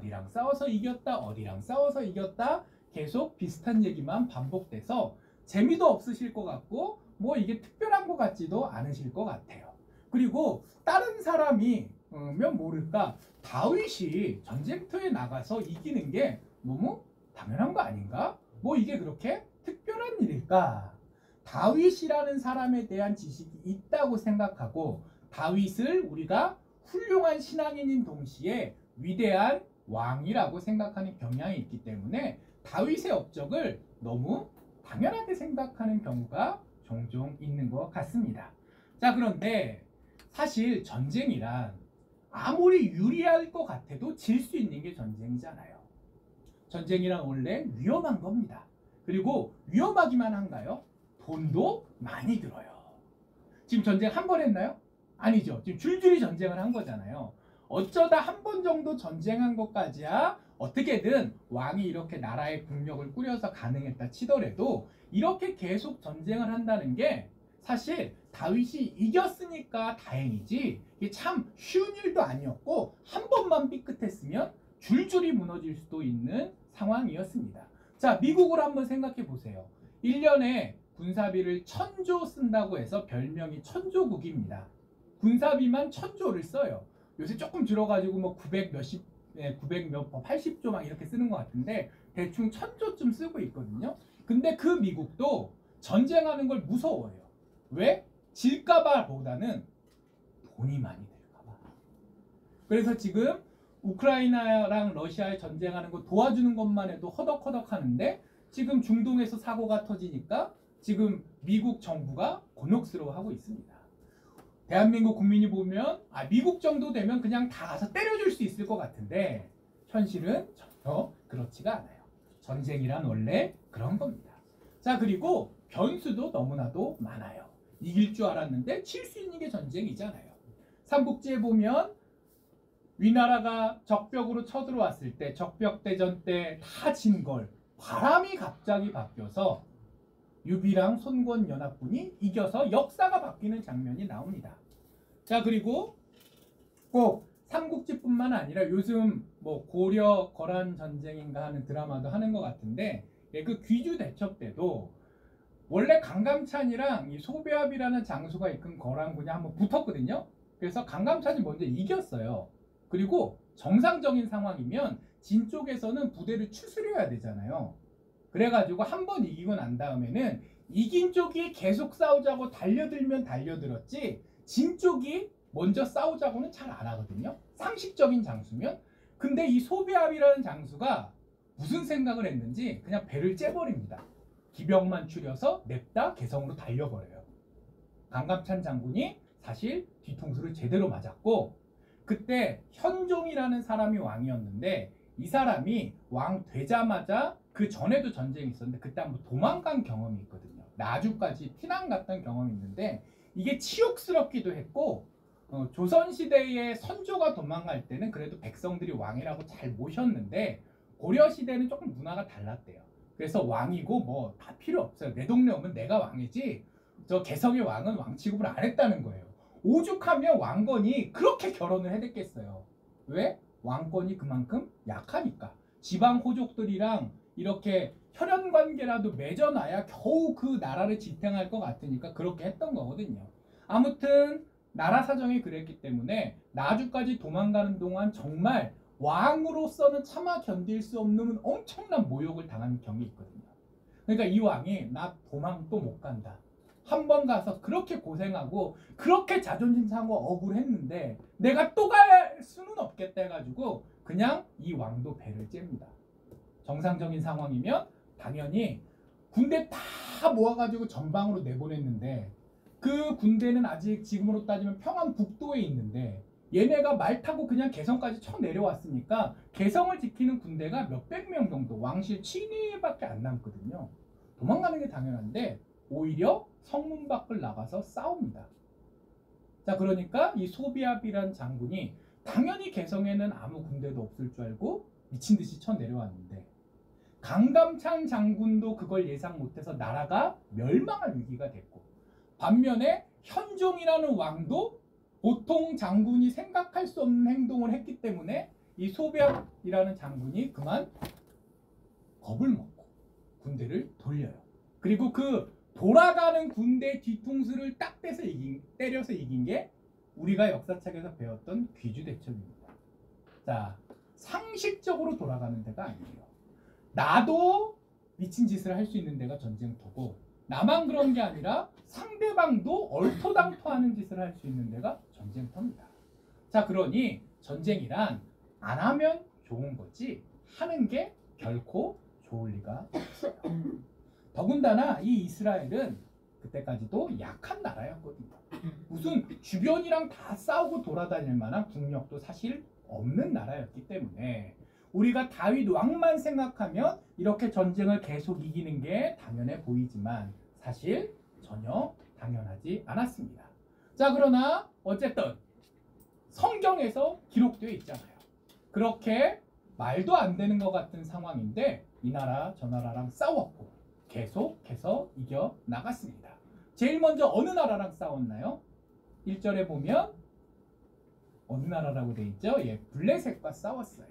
계속 비슷한 얘기만 반복돼서 재미도 없으실 것 같고 뭐 이게 특별한 것 같지도 않으실 것 같아요. 그리고 다른 사람이 면 모를까 다윗이 전쟁터에 나가서 이기는 게 너무 당연한 거 아닌가? 뭐 이게 그렇게 특별한 일일까? 다윗이라는 사람에 대한 지식이 있다고 생각하고 다윗을 우리가 훌륭한 신앙인인 동시에 위대한 왕이라고 생각하는 경향이 있기 때문에 다윗의 업적을 너무 당연하게 생각하는 경우가 종종 있는 것 같습니다. 자, 그런데 사실 전쟁이란 아무리 유리할 것 같아도 질 수 있는 게 전쟁이잖아요. 전쟁이란 원래 위험한 겁니다. 그리고 위험하기만 한가요? 돈도 많이 들어요. 지금 전쟁 한 번 했나요? 아니죠. 지금 줄줄이 전쟁을 한 거잖아요. 어쩌다 한 번 정도 전쟁한 것까지야 어떻게든 왕이 이렇게 나라의 국력을 꾸려서 가능했다 치더라도 이렇게 계속 전쟁을 한다는 게 사실 다윗이 이겼으니까 다행이지 이게 참 쉬운 일도 아니었고 한 번만 삐끗했으면 줄줄이 무너질 수도 있는 상황이었습니다. 자, 미국을 한번 생각해 보세요. 1년에 군사비를 1000조 쓴다고 해서 별명이 천조국입니다. 군사비만 1000조를 써요. 요새 조금 줄어가지고 뭐 900 몇십, 900 몇 80조 막 이렇게 쓰는 것 같은데 대충 1000조쯤 쓰고 있거든요. 근데 그 미국도 전쟁하는 걸 무서워해요. 왜? 질까봐 보다는 돈이 많이 들까봐. 그래서 지금 우크라이나랑 러시아의 전쟁하는 거 도와주는 것만 해도 허덕허덕 하는데 지금 중동에서 사고가 터지니까 지금 미국 정부가 곤혹스러워하고 있습니다. 대한민국 국민이 보면 미국 정도 되면 그냥 다 가서 때려줄 수 있을 것 같은데 현실은 전혀 그렇지가 않아요. 전쟁이란 원래 그런 겁니다. 자, 그리고 변수도 너무나도 많아요. 이길 줄 알았는데 칠 수 있는 게 전쟁이잖아요. 삼국지에 보면 위나라가 적벽으로 쳐들어왔을 때 적벽대전 때 다 진 걸 바람이 갑자기 바뀌어서 유비랑 손권 연합군이 이겨서 역사가 바뀌는 장면이 나옵니다. 자, 그리고 꼭 삼국지뿐만 아니라 요즘 뭐 고려 거란 전쟁인가 하는 드라마도 하는 것 같은데 그 귀주 대첩 때도 원래 강감찬이랑 이 소배합이라는 장수가 이끈 거란군이 한번 붙었거든요. 그래서 강감찬이 먼저 이겼어요. 그리고 정상적인 상황이면 진 쪽에서는 부대를 추스려야 되잖아요. 그래가지고 한 번 이기고 난 다음에는 이긴 쪽이 계속 싸우자고 달려들면 달려들었지 진 쪽이 먼저 싸우자고는 잘 안 하거든요. 상식적인 장수면. 근데 이 소배합이라는 장수가 무슨 생각을 했는지 그냥 배를 째버립니다. 기병만 추려서 냅다 개성으로 달려버려요. 강감찬 장군이 사실 뒤통수를 제대로 맞았고 그때 현종이라는 사람이 왕이었는데 이 사람이 왕 되자마자 그 전에도 전쟁이 있었는데 그때 한번 도망간 경험이 있거든요. 나주까지 피난 갔던 경험이 있는데 이게 치욕스럽기도 했고 조선시대에 선조가 도망갈 때는 그래도 백성들이 왕이라고 잘 모셨는데 고려시대는 조금 문화가 달랐대요. 그래서 왕이고 뭐 다 필요 없어요. 내 동네 오면 내가 왕이지 저 개성의 왕은 왕 취급을 안 했다는 거예요. 오죽하면 왕건이 그렇게 결혼을 해댔겠어요. 왜? 왕권이 그만큼 약하니까. 지방 호족들이랑 이렇게 혈연관계라도 맺어놔야 겨우 그 나라를 지탱할 것 같으니까 그렇게 했던 거거든요. 아무튼 나라 사정이 그랬기 때문에 나주까지 도망가는 동안 정말 왕으로서는 차마 견딜 수 없는 엄청난 모욕을 당한 경이 있거든요. 그러니까 이 왕이 나 도망도 못 간다. 한 번 가서 그렇게 고생하고 그렇게 자존심 상하고 억울했는데 내가 또 갈 수는 없겠다 해가지고 그냥 이 왕도 배를 잽니다. 정상적인 상황이면 당연히 군대 다 모아가지고 전방으로 내보냈는데 그 군대는 아직 지금으로 따지면 평안 북도에 있는데 얘네가 말 타고 그냥 개성까지 쳐 내려왔으니까 개성을 지키는 군대가 몇백 명 정도 왕실 친위밖에 안 남거든요. 도망가는 게 당연한데 오히려 성문 밖을 나가서 싸웁니다. 자, 그러니까 이 소비압이란 장군이 당연히 개성에는 아무 군대도 없을 줄 알고 미친 듯이 쳐 내려왔는데 강감찬 장군도 그걸 예상 못해서 나라가 멸망할 위기가 됐고 반면에 현종이라는 왕도 보통 장군이 생각할 수 없는 행동을 했기 때문에 이 소비압이라는 장군이 그만 겁을 먹고 군대를 돌려요. 그리고 그 돌아가는 군대 뒤통수를 딱 때려서 이긴 게 우리가 역사책에서 배웠던 귀주대첩입니다. 자, 상식적으로 돌아가는 데가 아니에요. 나도 미친 짓을 할 수 있는 데가 전쟁터고 나만 그런 게 아니라 상대방도 얼토당토하는 짓을 할 수 있는 데가 전쟁터입니다. 자, 그러니 전쟁이란 안 하면 좋은 거지 하는 게 결코 좋을 리가 없어요. 더군다나 이 이스라엘은 그때까지도 약한 나라였거든요. 무슨 주변이랑 다 싸우고 돌아다닐 만한 국력도 사실 없는 나라였기 때문에 우리가 다윗 왕만 생각하면 이렇게 전쟁을 계속 이기는 게 당연해 보이지만 사실 전혀 당연하지 않았습니다. 자, 그러나 어쨌든 성경에서 기록되어 있잖아요. 그렇게 말도 안 되는 것 같은 상황인데 이 나라 저 나라랑 싸웠고 계속해서 이겨 나갔습니다. 제일 먼저 어느 나라랑 싸웠나요? 1절에 보면 어느 나라라고 돼 있죠? 예, 블레셋과 싸웠어요.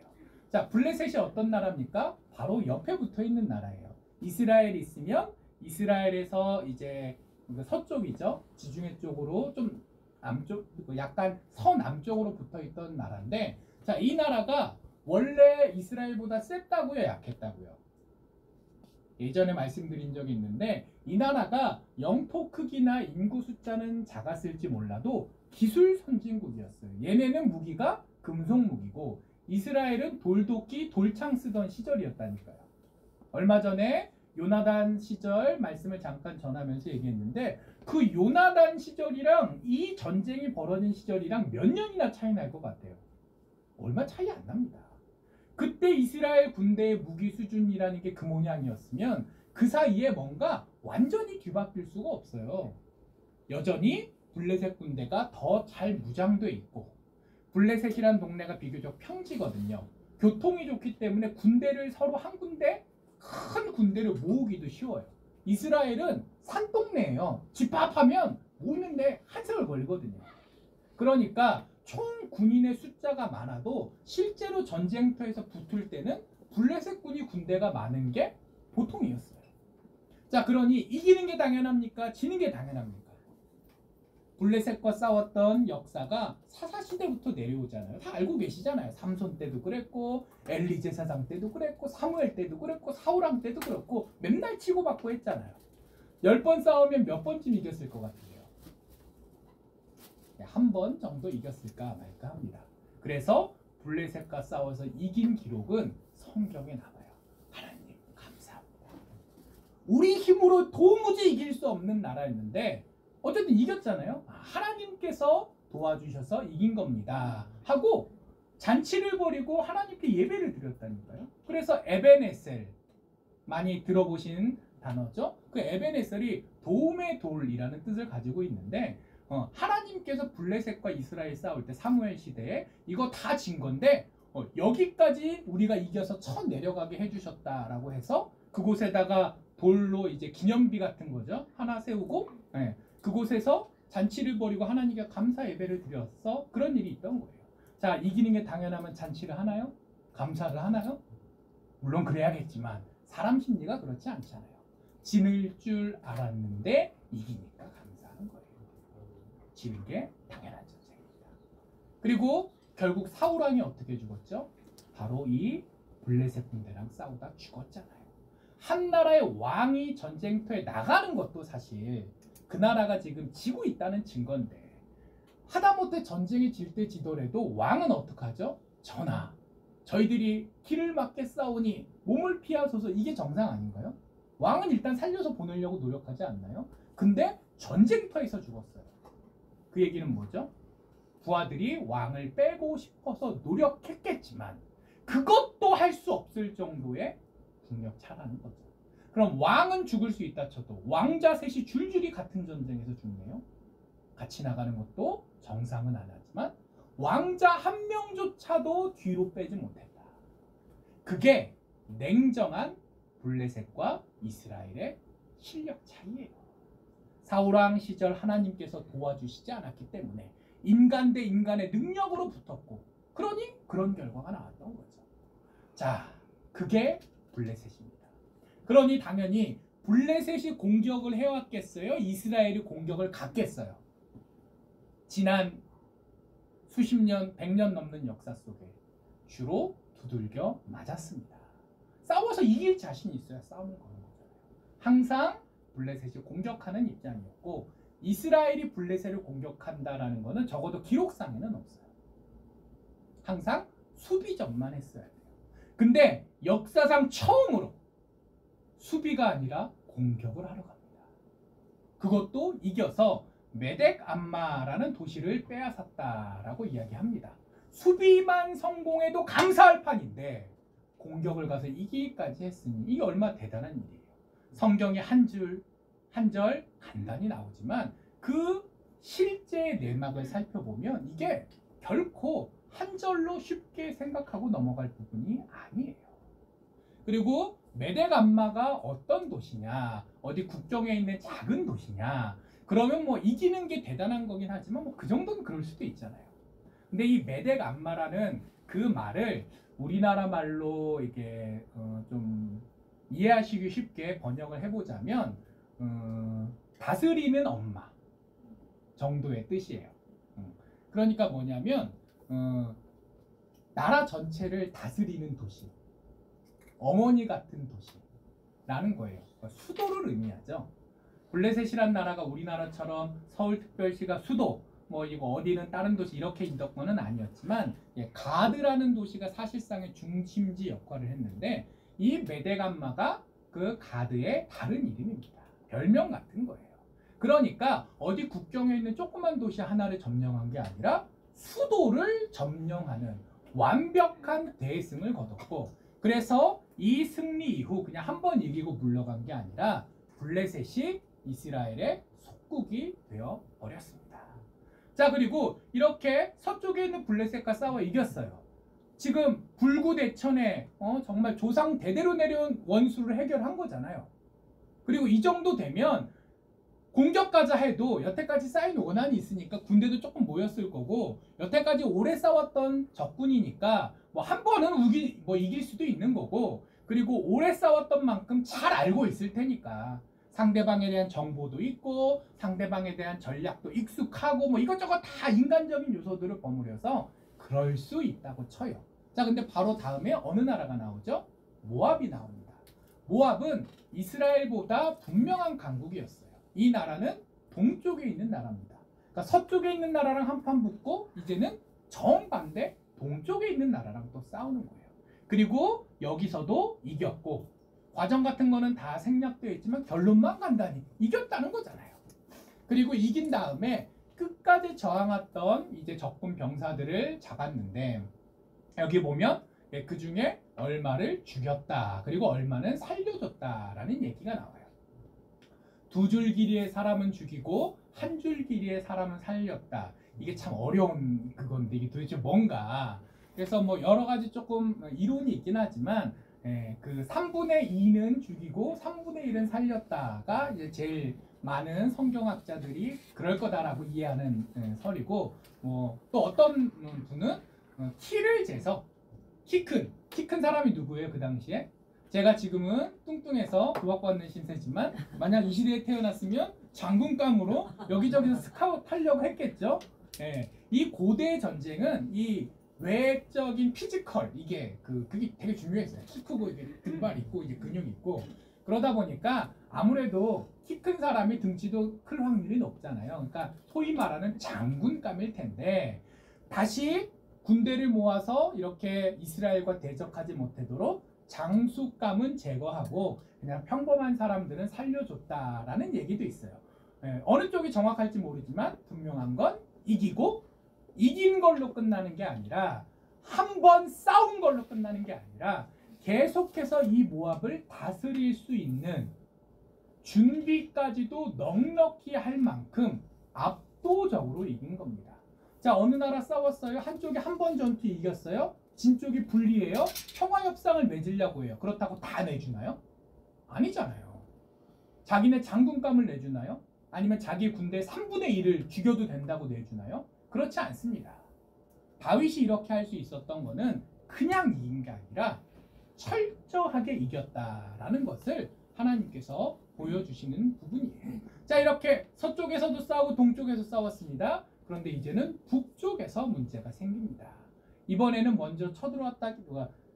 자, 블레셋이 어떤 나라입니까? 바로 옆에 붙어 있는 나라예요. 이스라엘 있으면 이스라엘에서 이제 서쪽이죠. 지중해 쪽으로 좀 남쪽, 약간 서남쪽으로 붙어 있던 나라인데, 자, 이 나라가 원래 이스라엘보다 셌다고요, 약했다고요? 예전에 말씀드린 적이 있는데 이 나라가 영토 크기나 인구 숫자는 작았을지 몰라도 기술 선진국이었어요. 얘네는 무기가 금속 무기고 이스라엘은 돌도끼, 돌창 쓰던 시절이었다니까요. 얼마 전에 요나단 시절 말씀을 잠깐 전하면서 얘기했는데 그 요나단 시절이랑 이 전쟁이 벌어진 시절이랑 몇 년이나 차이 날 것 같아요. 얼마 차이 안 납니다. 그때 이스라엘 군대의 무기 수준이라는 게 그 모양이었으면 그 사이에 뭔가 완전히 뒤바뀔 수가 없어요. 여전히 블레셋 군대가 더 잘 무장돼 있고 블레셋이란 동네가 비교적 평지거든요. 교통이 좋기 때문에 군대를 서로 한 군데 큰 군대를 모으기도 쉬워요. 이스라엘은 산동네예요. 집합하면 모이는데 한 세월 걸리거든요. 그러니까 총 군인의 숫자가 많아도 실제로 전쟁터에서 붙을 때는 블레셋군이 군대가 많은 게 보통이었어요. 자, 그러니 이기는 게 당연합니까? 지는 게 당연합니까? 블레셋과 싸웠던 역사가 사사시대부터 내려오잖아요. 다 알고 계시잖아요. 삼손 때도 그랬고 엘리 제사장 때도 그랬고 사무엘 때도 그랬고 사울왕 때도 그렇고 맨날 치고받고 했잖아요. 10번 싸우면 몇 번쯤 이겼을 것 같아요? 한 번 정도 이겼을까 말까 합니다. 그래서 블레셋과 싸워서 이긴 기록은 성경에 남아요. 하나님 감사합니다. 우리 힘으로 도무지 이길 수 없는 나라였는데 어쨌든 이겼잖아요. 하나님께서 도와주셔서 이긴 겁니다 하고 잔치를 벌이고 하나님께 예배를 드렸다니까요. 그래서 에벤에셀, 많이 들어보신 단어죠. 그 에벤에셀이 도움의 돌이라는 뜻을 가지고 있는데 하나님께서 블레셋과 이스라엘 싸울 때 사무엘 시대에 이거 다 진 건데 여기까지 우리가 이겨서 쳐 내려가게 해주셨다라고 해서 그곳에다가 돌로 이제 기념비 같은 거죠. 하나 세우고 그곳에서 잔치를 벌이고 하나님께 감사 예배를 드렸어. 그런 일이 있던 거예요. 자, 이기는 게 당연하면 잔치를 하나요? 감사를 하나요? 물론 그래야겠지만 사람 심리가 그렇지 않잖아요. 지는 줄 알았는데 이기니까 감사하는 거예요. 지는 게 당연한 전쟁입니다. 그리고 결국 사울왕이 어떻게 죽었죠? 바로 이 블레셋 군대랑 싸우다 죽었잖아요. 한 나라의 왕이 전쟁터에 나가는 것도 사실 그 나라가 지금 지고 있다는 증거인데 하다못해 전쟁이 질 때 지더라도 왕은 어떡하죠? 전하, 저희들이 길을 막게 싸우니 몸을 피하소서. 이게 정상 아닌가요? 왕은 일단 살려서 보내려고 노력하지 않나요? 근데 전쟁터에서 죽었어요. 그 얘기는 뭐죠? 부하들이 왕을 빼고 싶어서 노력했겠지만 그것도 할 수 없을 정도의 국력차라는 거죠. 그럼 왕은 죽을 수 있다 쳐도 왕자 셋이 줄줄이 같은 전쟁에서 죽네요. 같이 나가는 것도 정상은 안 하지만 왕자 한 명조차도 뒤로 빼지 못했다. 그게 냉정한 블레셋과 이스라엘의 실력 차이예요. 사울왕 시절 하나님께서 도와주시지 않았기 때문에 인간 대 인간의 능력으로 붙었고, 그러니 그런 결과가 나왔던 거죠. 자, 그게 블레셋입니다. 그러니 당연히 블레셋이 공격을 해왔겠어요? 이스라엘이 공격을 갔겠어요? 지난 수십 년, 100년 넘는 역사 속에 주로 두들겨 맞았습니다. 싸워서 이길 자신이 있어야 싸움을 거는 거잖아요. 항상 블레셋이 공격하는 입장이었고, 이스라엘이 블레셋을 공격한다라는 것은 적어도 기록상에는 없어요. 항상 수비전만 했어야 돼요. 근데 역사상 처음으로 수비가 아니라 공격을 하러 갑니다. 그것도 이겨서 메덱 암마라는 도시를 빼앗았다라고 이야기합니다. 수비만 성공해도 감사할 판인데 공격을 가서 이기기까지 했으니 이게 얼마나 대단한 일이에요. 성경에 한 절 간단히 나오지만 그 실제의 내막을 살펴보면 이게 결코 한 절로 쉽게 생각하고 넘어갈 부분이 아니에요. 그리고 메덱 암마가 어떤 도시냐, 어디 국경에 있는 작은 도시냐, 그러면 뭐 이기는 게 대단한 거긴 하지만 뭐 그 정도는 그럴 수도 있잖아요. 근데 이 메덱 암마라는 그 말을 우리나라 말로 이게 좀 이해하시기 쉽게 번역을 해보자면 다스리는 엄마 정도의 뜻이에요. 그러니까 뭐냐면 나라 전체를 다스리는 도시, 어머니 같은 도시라는 거예요. 수도를 의미하죠. 블레셋이란 나라가 우리나라처럼 서울특별시가 수도, 뭐 이거 어디는 다른 도시 이렇게 있던 건 아니었지만, 가드라는 도시가 사실상의 중심지 역할을 했는데 이 메데감마가 그 가드의 다른 이름입니다. 별명 같은 거예요. 그러니까 어디 국경에 있는 조그만 도시 하나를 점령한 게 아니라 수도를 점령하는 완벽한 대승을 거뒀고, 그래서 이 승리 이후 그냥 한 번 이기고 물러간 게 아니라 블레셋이 이스라엘의 속국이 되어 버렸습니다. 자, 그리고 이렇게 서쪽에 있는 블레셋과 싸워 이겼어요. 지금 불구대천에 정말 조상 대대로 내려온 원수를 해결한 거잖아요. 그리고 이 정도 되면 공격까지 해도 여태까지 쌓인 원한이 있으니까 군대도 조금 모였을 거고, 여태까지 오래 싸웠던 적군이니까 뭐 한 번은 이길 수도 있는 거고, 그리고 오래 싸웠던 만큼 잘 알고 있을 테니까 상대방에 대한 정보도 있고 상대방에 대한 전략도 익숙하고 뭐 이것저것 다 인간적인 요소들을 버무려서 그럴 수 있다고 쳐요. 자, 근데 바로 다음에 어느 나라가 나오죠? 모압이 나옵니다. 모압은 이스라엘보다 분명한 강국이었어요. 이 나라는 동쪽에 있는 나라입니다. 그러니까 서쪽에 있는 나라랑 한판 붙고 이제는 정반대 동쪽에 있는 나라랑 또 싸우는 거예요. 그리고 여기서도 이겼고, 과정 같은 거는 다 생략되어 있지만 결론만 간단히 이겼다는 거잖아요. 그리고 이긴 다음에 끝까지 저항했던 이제 적군 병사들을 잡았는데, 여기 보면 그 중에 얼마를 죽였다, 그리고 얼마는 살려줬다라는 얘기가 나와요. 두 줄 길이의 사람은 죽이고 한 줄 길이의 사람은 살렸다. 이게 참 어려운 그건데 이게 도대체 뭔가. 그래서 뭐 여러 가지 조금 이론이 있긴 하지만 그 3분의 2는 죽이고 3분의 1은 살렸다가 이제 제일 많은 성경학자들이 그럴 거다라고 이해하는 설이고, 또 어떤 분은 키를 재서 키 큰 사람이 누구예요? 그 당시에 제가 지금은 뚱뚱해서 구박받는 신세지만 만약 이 시대에 태어났으면 장군감으로 여기저기서 스카우트 하려고 했겠죠. 이 고대 전쟁은 이 외적인 피지컬, 그게 되게 중요했어요. 키 크고 이게 등발 있고 이제 근육 있고, 그러다 보니까 아무래도 키 큰 사람이 등치도 클 확률이 높잖아요. 그러니까 소위 말하는 장군감일 텐데, 다시 군대를 모아서 이렇게 이스라엘과 대적하지 못하도록 장수감은 제거하고 그냥 평범한 사람들은 살려줬다라는 얘기도 있어요. 어느 쪽이 정확할지 모르지만 분명한 건 이기고 이긴 걸로 끝나는 게 아니라 한 번 싸운 걸로 끝나는 게 아니라 계속해서 이 모압을 다스릴 수 있는 준비까지도 넉넉히 할 만큼 압도적으로 이긴 겁니다. 자, 어느 나라 싸웠어요? 한쪽이 한 번 전투 이겼어요? 진 쪽이 불리해요? 평화협상을 맺으려고 해요. 그렇다고 다 내주나요? 아니잖아요. 자기네 장군감을 내주나요? 아니면 자기 군대 3분의 1을 죽여도 된다고 내주나요? 그렇지 않습니다. 다윗이 이렇게 할 수 있었던 거는 그냥 이긴 게 아니라 철저하게 이겼다라는 것을 하나님께서 보여주시는 부분이에요. 자, 이렇게 서쪽에서도 싸우고 동쪽에서 싸웠습니다. 그런데 이제는 북쪽에서 문제가 생깁니다. 이번에는 먼저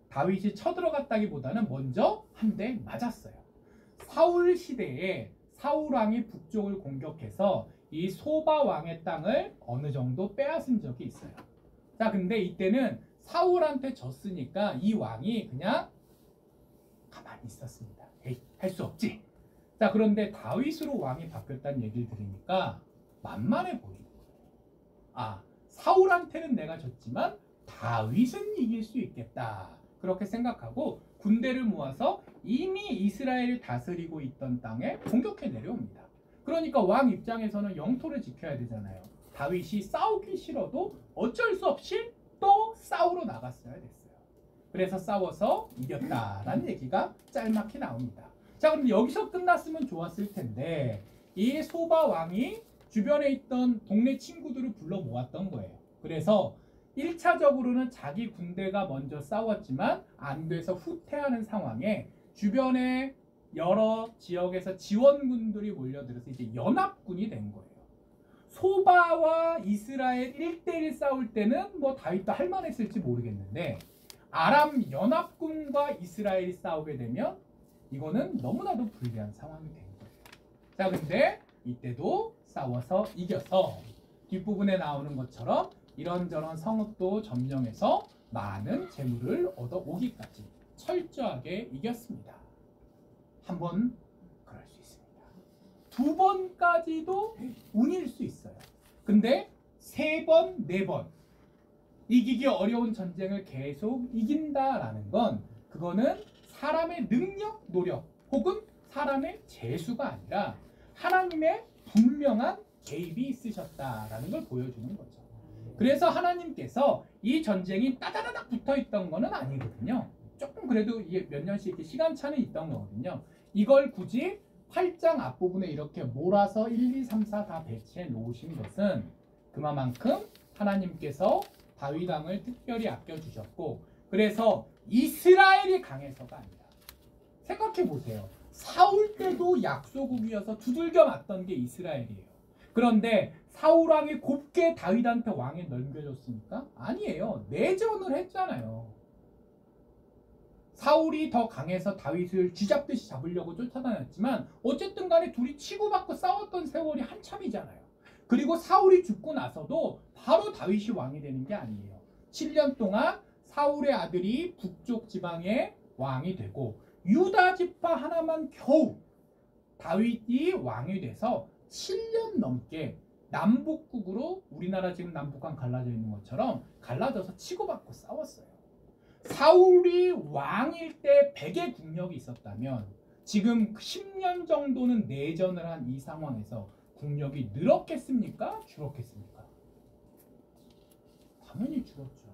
다윗이 쳐들어갔다기보다는 먼저 한 대 맞았어요. 사울 시대에 사울 왕이 북쪽을 공격해서 이 소바 왕의 땅을 어느 정도 빼앗은 적이 있어요. 자, 근데 이때는 사울한테 졌으니까 이 왕이 그냥 가만히 있었습니다. 에이, 할 수 없지. 자, 그런데 다윗으로 왕이 바뀌었다는 얘기를 들으니까 만만해 보이는 거예요. 아, 사울한테는 내가 졌지만 다윗은 이길 수 있겠다. 그렇게 생각하고 군대를 모아서 이미 이스라엘을 다스리고 있던 땅에 공격해 내려옵니다. 그러니까 왕 입장에서는 영토를 지켜야 되잖아요. 다윗이 싸우기 싫어도 어쩔 수 없이 또 싸우러 나갔어야 됐어요. 그래서 싸워서 이겼다라는 얘기가 짤막히 나옵니다. 자, 그럼 여기서 끝났으면 좋았을 텐데 이 소바 왕이 주변에 있던 동네 친구들을 불러 모았던 거예요. 그래서 1차적으로는 자기 군대가 먼저 싸웠지만 안 돼서 후퇴하는 상황에 주변에 여러 지역에서 지원군들이 몰려들어서 이제 연합군이 된 거예요. 소바와 이스라엘 1대1 싸울 때는 뭐 다윗도 할만했을지 모르겠는데 아람 연합군과 이스라엘이 싸우게 되면 이거는 너무나도 불리한 상황이 된 거예요. 자, 근데 이때도 싸워서 이겨서 뒷부분에 나오는 것처럼 이런저런 성읍도 점령해서 많은 재물을 얻어오기까지 철저하게 이겼습니다. 한 번 그럴 수 있습니다. 두 번까지도 운일 수 있어요. 근데 세 번, 네 번 이기기 어려운 전쟁을 계속 이긴다라는 건 그거는 사람의 능력, 노력 혹은 사람의 재수가 아니라 하나님의 분명한 개입이 있으셨다라는 걸 보여주는 거죠. 그래서 하나님께서 이 전쟁이 따다다닥 붙어있던 거는 아니거든요. 조금 그래도 이게 몇 년씩 이렇게 시간차는 있던 거거든요. 이걸 굳이 8장 앞부분에 이렇게 몰아서 1, 2, 3, 4 다 배치해 놓으신 것은 그만큼 하나님께서 다윗 왕을 특별히 아껴주셨고 그래서 이스라엘이 강해서가 아니라 생각해 보세요. 사울 때도 약소국이어서 두들겨 맞던 게 이스라엘이에요. 그런데 사울 왕이 곱게 다윗한테 왕에 넘겨줬습니까? 아니에요. 내전을 했잖아요. 사울이 더 강해서 다윗을 쥐잡듯이 잡으려고 쫓아다녔지만 어쨌든 간에 둘이 치고받고 싸웠던 세월이 한참이잖아요. 그리고 사울이 죽고 나서도 바로 다윗이 왕이 되는 게 아니에요. 7년 동안 사울의 아들이 북쪽 지방의 왕이 되고 유다 지파 하나만 겨우 다윗이 왕이 돼서 7년 넘게 남북국으로 우리나라 지금 남북한 갈라져 있는 것처럼 갈라져서 치고받고 싸웠어요. 사울이 왕일 때 100의 국력이 있었다면 지금 10년 정도는 내전을 한 이 상황에서 국력이 늘었겠습니까? 줄었겠습니까? 당연히 줄었죠.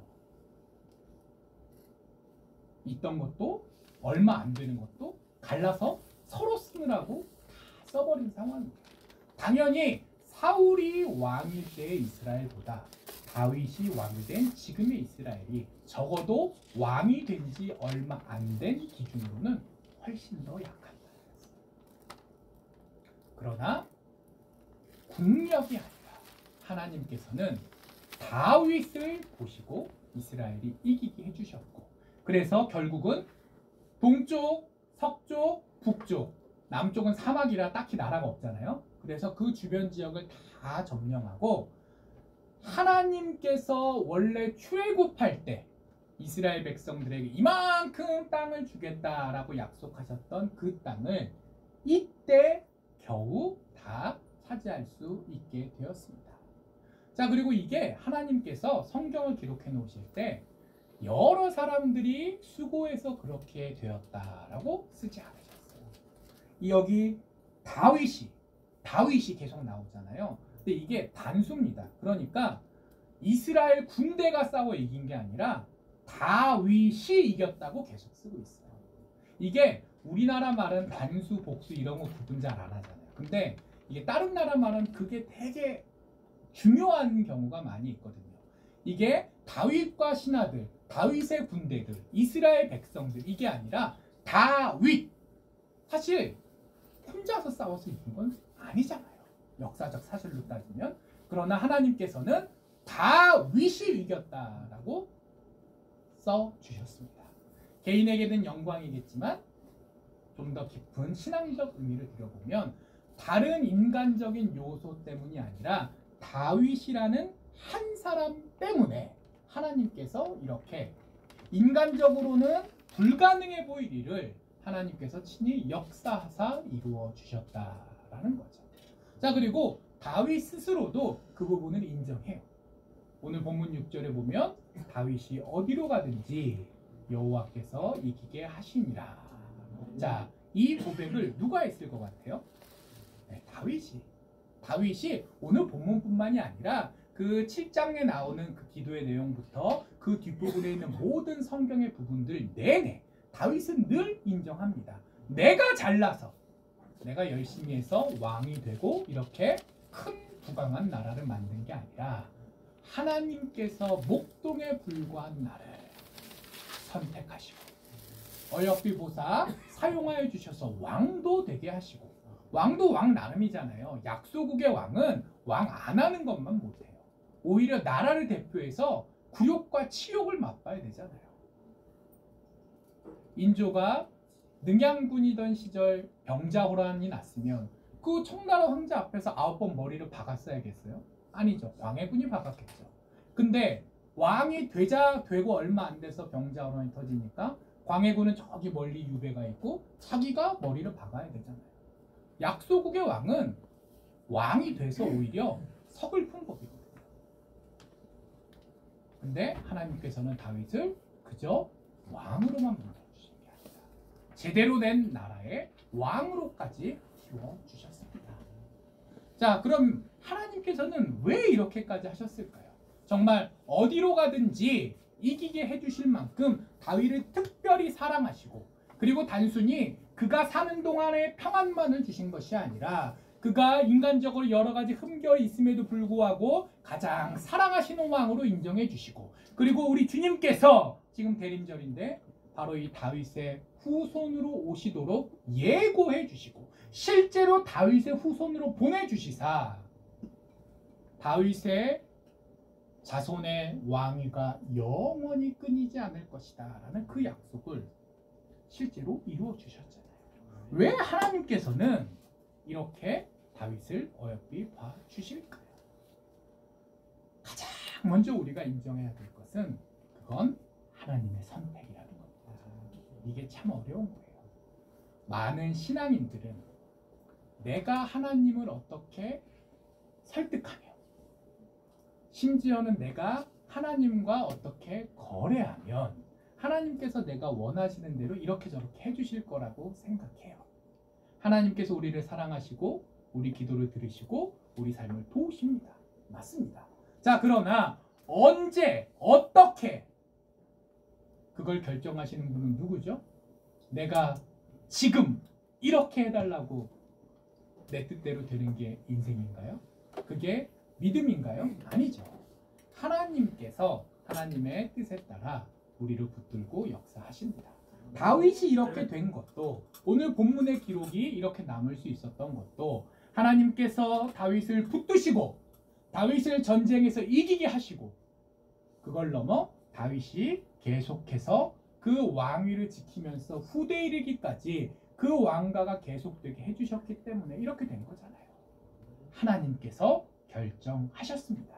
있던 것도 얼마 안 되는 것도 갈라서 서로 쓰느라고 다 써버린 상황입니다. 당연히 사울이 왕일 때의 이스라엘보다 다윗이 왕이 된 지금의 이스라엘이 적어도 왕이 된 지 얼마 안 된 기준으로는 훨씬 더 약한 나라였어요. 그러나 국력이 아니라 하나님께서는 다윗을 보시고 이스라엘이 이기게 해주셨고 그래서 결국은 동쪽, 서쪽, 북쪽 남쪽은 사막이라 딱히 나라가 없잖아요. 그래서 그 주변 지역을 다 점령하고 하나님께서 원래 출애굽할 때 이스라엘 백성들에게 이만큼 땅을 주겠다라고 약속하셨던 그 땅을 이때 겨우 다 차지할 수 있게 되었습니다. 자, 그리고 이게 하나님께서 성경을 기록해 놓으실 때 여러 사람들이 수고해서 그렇게 되었다라고 쓰지 않으셨어요. 여기 다윗이 계속 나오잖아요. 근데 이게 단수입니다. 그러니까 이스라엘 군대가 싸워 이긴 게 아니라 다윗이 이겼다고 계속 쓰고 있어요. 이게 우리나라 말은 단수, 복수 이런 거 구분 잘 안 하잖아요. 근데 이게 다른 나라 말은 그게 되게 중요한 경우가 많이 있거든요. 이게 다윗과 신하들, 다윗의 군대들, 이스라엘 백성들 이게 아니라 다윗. 사실 혼자서 싸워서 이긴 건 아니잖아요. 역사적 사실로 따지면. 그러나 하나님께서는 다윗이 이겼다라고 써주셨습니다. 개인에게는 영광이겠지만 좀 더 깊은 신앙적 의미를 들여보면 다른 인간적인 요소 때문이 아니라 다윗이라는 한 사람 때문에 하나님께서 이렇게 인간적으로는 불가능해 보일 일을 하나님께서 친히 역사하사 이루어 주셨다라는 거죠. 자, 그리고 다윗 스스로도 그 부분을 인정해요. 오늘 본문 6절에 보면 다윗이 어디로 가든지 여호와께서 이기게 하시니라. 자, 이 고백을 누가 했을 것 같아요? 네, 다윗이 오늘 본문뿐만이 아니라 그 7장에 나오는 그 기도의 내용부터 그 뒷부분에 있는 모든 성경의 부분들 내내 다윗은 늘 인정합니다. 내가 잘나서 내가 열심히 해서 왕이 되고 이렇게 큰 부강한 나라를 만든 게 아니라 하나님께서 목동에 불과한 나를 선택하시고 어여삐 보사 사용하여 주셔서 왕도 되게 하시고, 왕도 왕 나름이잖아요. 약소국의 왕은 왕 안 하는 것만 못해요. 오히려 나라를 대표해서 굴욕과 치욕을 맛봐야 되잖아요. 인조가 능양군이던 시절 병자호란이 났으면 그 청나라 황제 앞에서 9번 머리를 박았어야겠어요? 아니죠. 광해군이 박았겠죠. 근데 왕이 되고 얼마 안 돼서 병자호란이 터지니까 광해군은 저기 멀리 유배가 있고 자기가 머리를 박아야 되잖아요. 약소국의 왕은 왕이 돼서 오히려 서글픈 법이거든요. 근데 하나님께서는 다윗을 그저 왕으로만 불러주신 게 아니라 제대로 된 나라의 왕으로까지 키워주셨습니다. 자, 그럼 하나님께서는 왜 이렇게까지 하셨을까요? 정말 어디로 가든지 이기게 해주실 만큼 다윗을 특별히 사랑하시고, 그리고 단순히 그가 사는 동안에 평안만을 주신 것이 아니라 그가 인간적으로 여러 가지 흠결이 있음에도 불구하고 가장 사랑하시는 왕으로 인정해 주시고, 그리고 우리 주님께서 지금 대림절인데 바로 이 다윗의 후손으로 오시도록 예고해 주시고 실제로 다윗의 후손으로 보내주시사 다윗의 자손의 왕위가 영원히 끊이지 않을 것이다 라는 그 약속을 실제로 이루어 주셨잖아요. 왜 하나님께서는 이렇게 다윗을 어여삐 봐주실까요? 가장 먼저 우리가 인정해야 될 것은 그건 하나님의 선택이라는 겁니다. 이게 참 어려운 거예요. 많은 신앙인들은 내가 하나님을 어떻게 설득하며 심지어는 내가 하나님과 어떻게 거래하면 하나님께서 내가 원하시는 대로 이렇게 저렇게 해주실 거라고 생각해요. 하나님께서 우리를 사랑하시고 우리 기도를 들으시고 우리 삶을 도우십니다. 맞습니다. 자, 그러나 언제 어떻게 그걸 결정하시는 분은 누구죠? 내가 지금 이렇게 해달라고 내 뜻대로 되는 게 인생인가요? 그게 믿음인가요? 아니죠. 하나님께서 하나님의 뜻에 따라 우리를 붙들고 역사하십니다. 다윗이 이렇게 된 것도, 오늘 본문의 기록이 이렇게 남을 수 있었던 것도 하나님께서 다윗을 붙드시고 다윗을 전쟁에서 이기게 하시고 그걸 넘어 다윗이 계속해서 그 왕위를 지키면서 후대에 이르기까지 그 왕가가 계속되게 해주셨기 때문에 이렇게 된 거잖아요. 하나님께서 결정하셨습니다.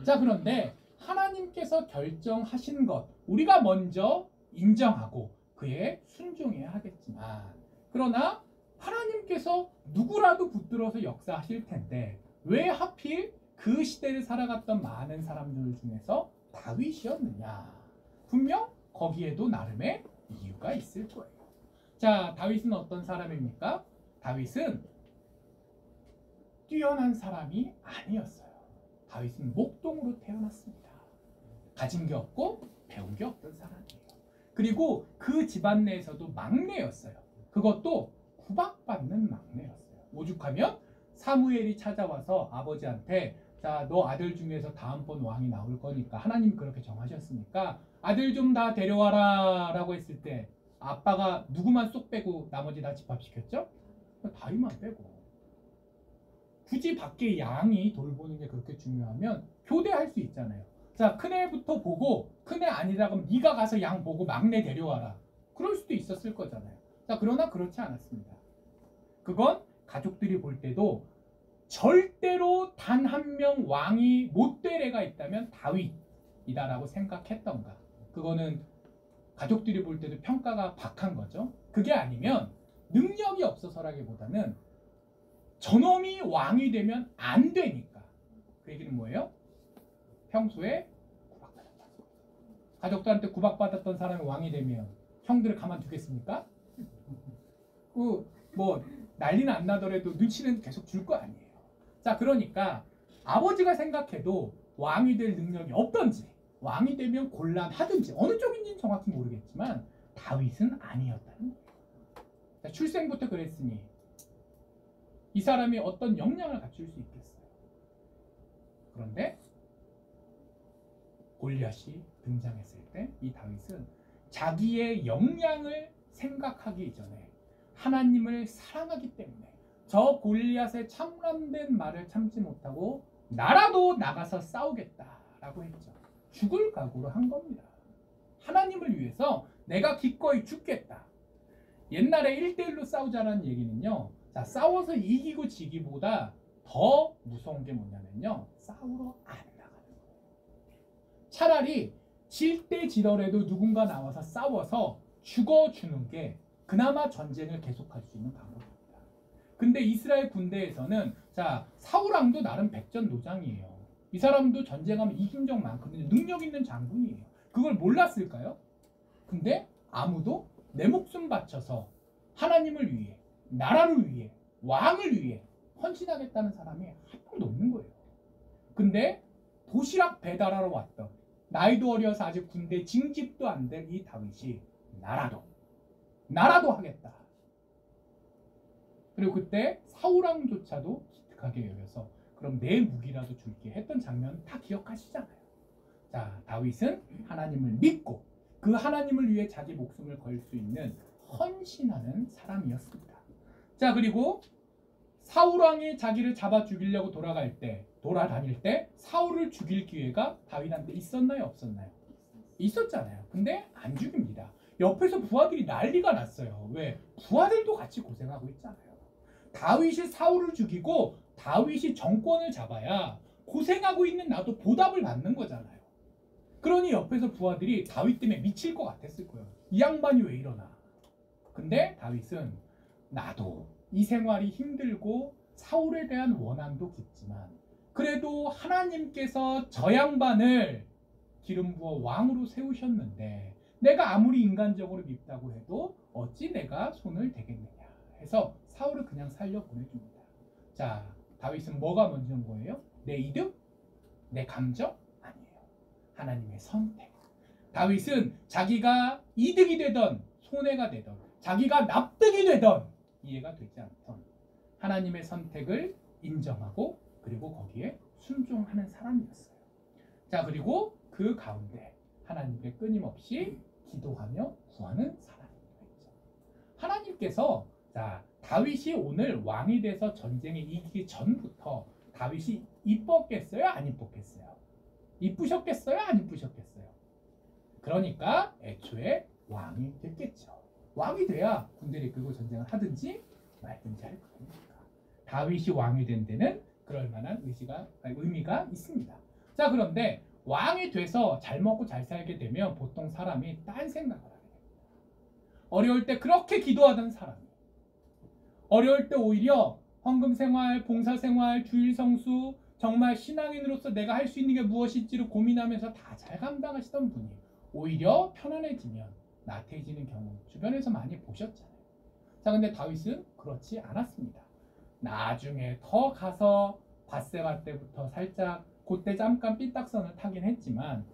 자, 그런데 하나님께서 결정하신 것 우리가 먼저 인정하고 그에 순종해야 하겠지만, 그러나 하나님께서 누구라도 붙들어서 역사하실 텐데 왜 하필 그 시대를 살아갔던 많은 사람들 중에서 다윗이었느냐? 분명 거기에도 나름의 이유가 있을 거예요. 자, 다윗은 어떤 사람입니까? 다윗은 뛰어난 사람이 아니었어요. 다윗은 목동으로 태어났습니다. 가진 게 없고 배운 게 없던 사람이에요. 그리고 그 집안 내에서도 막내였어요. 그것도 구박받는 막내였어요. 오죽하면 사무엘이 찾아와서 아버지한테, 자, 너 아들 중에서 다음번 왕이 나올 거니까 하나님 그렇게 정하셨으니까 아들 좀 다 데려와라 라고 했을 때 아빠가 누구만 쏙 빼고 나머지 다 집합시켰죠? 다윗만 빼고. 굳이 밖에 양이 돌보는 게 그렇게 중요하면 교대할 수 있잖아요. 자, 큰애부터 보고 큰애 아니라 그럼 네가 가서 양 보고 막내 데려와라. 그럴 수도 있었을 거잖아요. 자, 그러나 그렇지 않았습니다. 그건 가족들이 볼 때도 절대로 단 한 명 왕이 못 될 애가 있다면 다윗이다라고 생각했던가. 그거는 가족들이 볼 때도 평가가 박한 거죠. 그게 아니면 능력이 없어서라기보다는 저놈이 왕이 되면 안 되니까. 그 얘기는 뭐예요? 평소에 구박받았다. 가족들한테 구박받았던 사람이 왕이 되면 형들을 가만두겠습니까? 뭐 난리는 안 나더라도 눈치는 계속 줄 거 아니에요. 자, 그러니까 아버지가 생각해도 왕이 될 능력이 없던지 왕이 되면 곤란하든지 어느 쪽인지는 정확히 모르겠지만 다윗은 아니었다는 거예요. 자, 출생부터 그랬으니 이 사람이 어떤 역량을 갖출 수 있겠어요. 그런데 골리앗이 등장했을 때 이 다윗은 자기의 역량을 생각하기 이전에 하나님을 사랑하기 때문에 저 골리앗의 참람된 말을 참지 못하고 나라도 나가서 싸우겠다라고 했죠. 죽을 각오로 한 겁니다. 하나님을 위해서 내가 기꺼이 죽겠다. 옛날에 1대1로 싸우자라는 얘기는요, 자, 싸워서 이기고 지기보다 더 무서운 게 뭐냐면요, 싸우러 안 나가는 거예요. 차라리 질 때 지더라도 누군가 나와서 싸워서 죽어주는 게 그나마 전쟁을 계속할 수 있는 방법입니다. 근데 이스라엘 군대에서는, 자, 사울왕도 나름 백전노장이에요. 이 사람도 전쟁하면 이긴 적 많거든요. 능력 있는 장군이에요. 그걸 몰랐을까요? 근데 아무도 내 목숨 바쳐서 하나님을 위해, 나라를 위해, 왕을 위해 헌신하겠다는 사람이 한 명도 없는 거예요. 근데 도시락 배달하러 왔던, 나이도 어려서 아직 군대 징집도 안 될 이 다윗이 나라도 하겠다. 그리고 그때 사울왕조차도 기특하게 여겨서 그럼 내 무기라도 줄게 했던 장면 다 기억하시잖아요. 자, 다윗은 하나님을 믿고 그 하나님을 위해 자기 목숨을 걸 수 있는 헌신하는 사람이었습니다. 자, 그리고 사울왕이 자기를 잡아 죽이려고 돌아다닐 때 사울을 죽일 기회가 다윗한테 있었나요, 없었나요? 있었잖아요. 근데 안 죽입니다. 옆에서 부하들이 난리가 났어요. 왜? 부하들도 같이 고생하고 있잖아요. 다윗이 사울을 죽이고 다윗이 정권을 잡아야 고생하고 있는 나도 보답을 받는 거잖아요. 그러니 옆에서 부하들이 다윗 때문에 미칠 것 같았을 거예요. 이 양반이 왜 이러나. 근데 다윗은 나도 이 생활이 힘들고 사울에 대한 원한도 깊지만 그래도 하나님께서 저 양반을 기름 부어 왕으로 세우셨는데 내가 아무리 인간적으로 밉다고 해도 어찌 내가 손을 대겠느냐 해서 사울을 그냥 살려 보내줍니다. 자, 다윗은 뭐가 먼저인 거예요? 내 이득? 내 감정? 아니에요. 하나님의 선택. 다윗은 자기가 이득이 되던 손해가 되던 자기가 납득이 되던 이해가 되지 않던 하나님의 선택을 인정하고 그리고 거기에 순종하는 사람이었어요. 자, 그리고 그 가운데 하나님께 끊임없이 기도하며 구하는 사람이었죠. 하나님께서, 자, 다윗이 오늘 왕이 돼서 전쟁에 이기기 전부터 다윗이 이뻤겠어요? 안 이뻤겠어요? 이쁘셨겠어요? 안 이쁘셨겠어요? 그러니까 애초에 왕이 됐겠죠. 왕이 돼야 군대를 이끌고 전쟁을 하든지 말든지 할 겁니다. 다윗이 왕이 된 데는 그럴 만한 의미가 있습니다. 자, 그런데 왕이 돼서 잘 먹고 잘 살게 되면 보통 사람이 딴 생각을 하게 됩니다. 어려울 때 그렇게 기도하던 사람이 어려울 때 오히려 헌금생활, 봉사생활, 주일성수, 정말 신앙인으로서 내가 할 수 있는 게 무엇일지를 고민하면서 다 잘 감당하시던 분이 오히려 편안해지면 나태해지는 경우 주변에서 많이 보셨잖아요. 자, 근데 다윗은 그렇지 않았습니다. 나중에 더 가서 밧세바 때부터 살짝 그때 잠깐 삐딱선을 타긴 했지만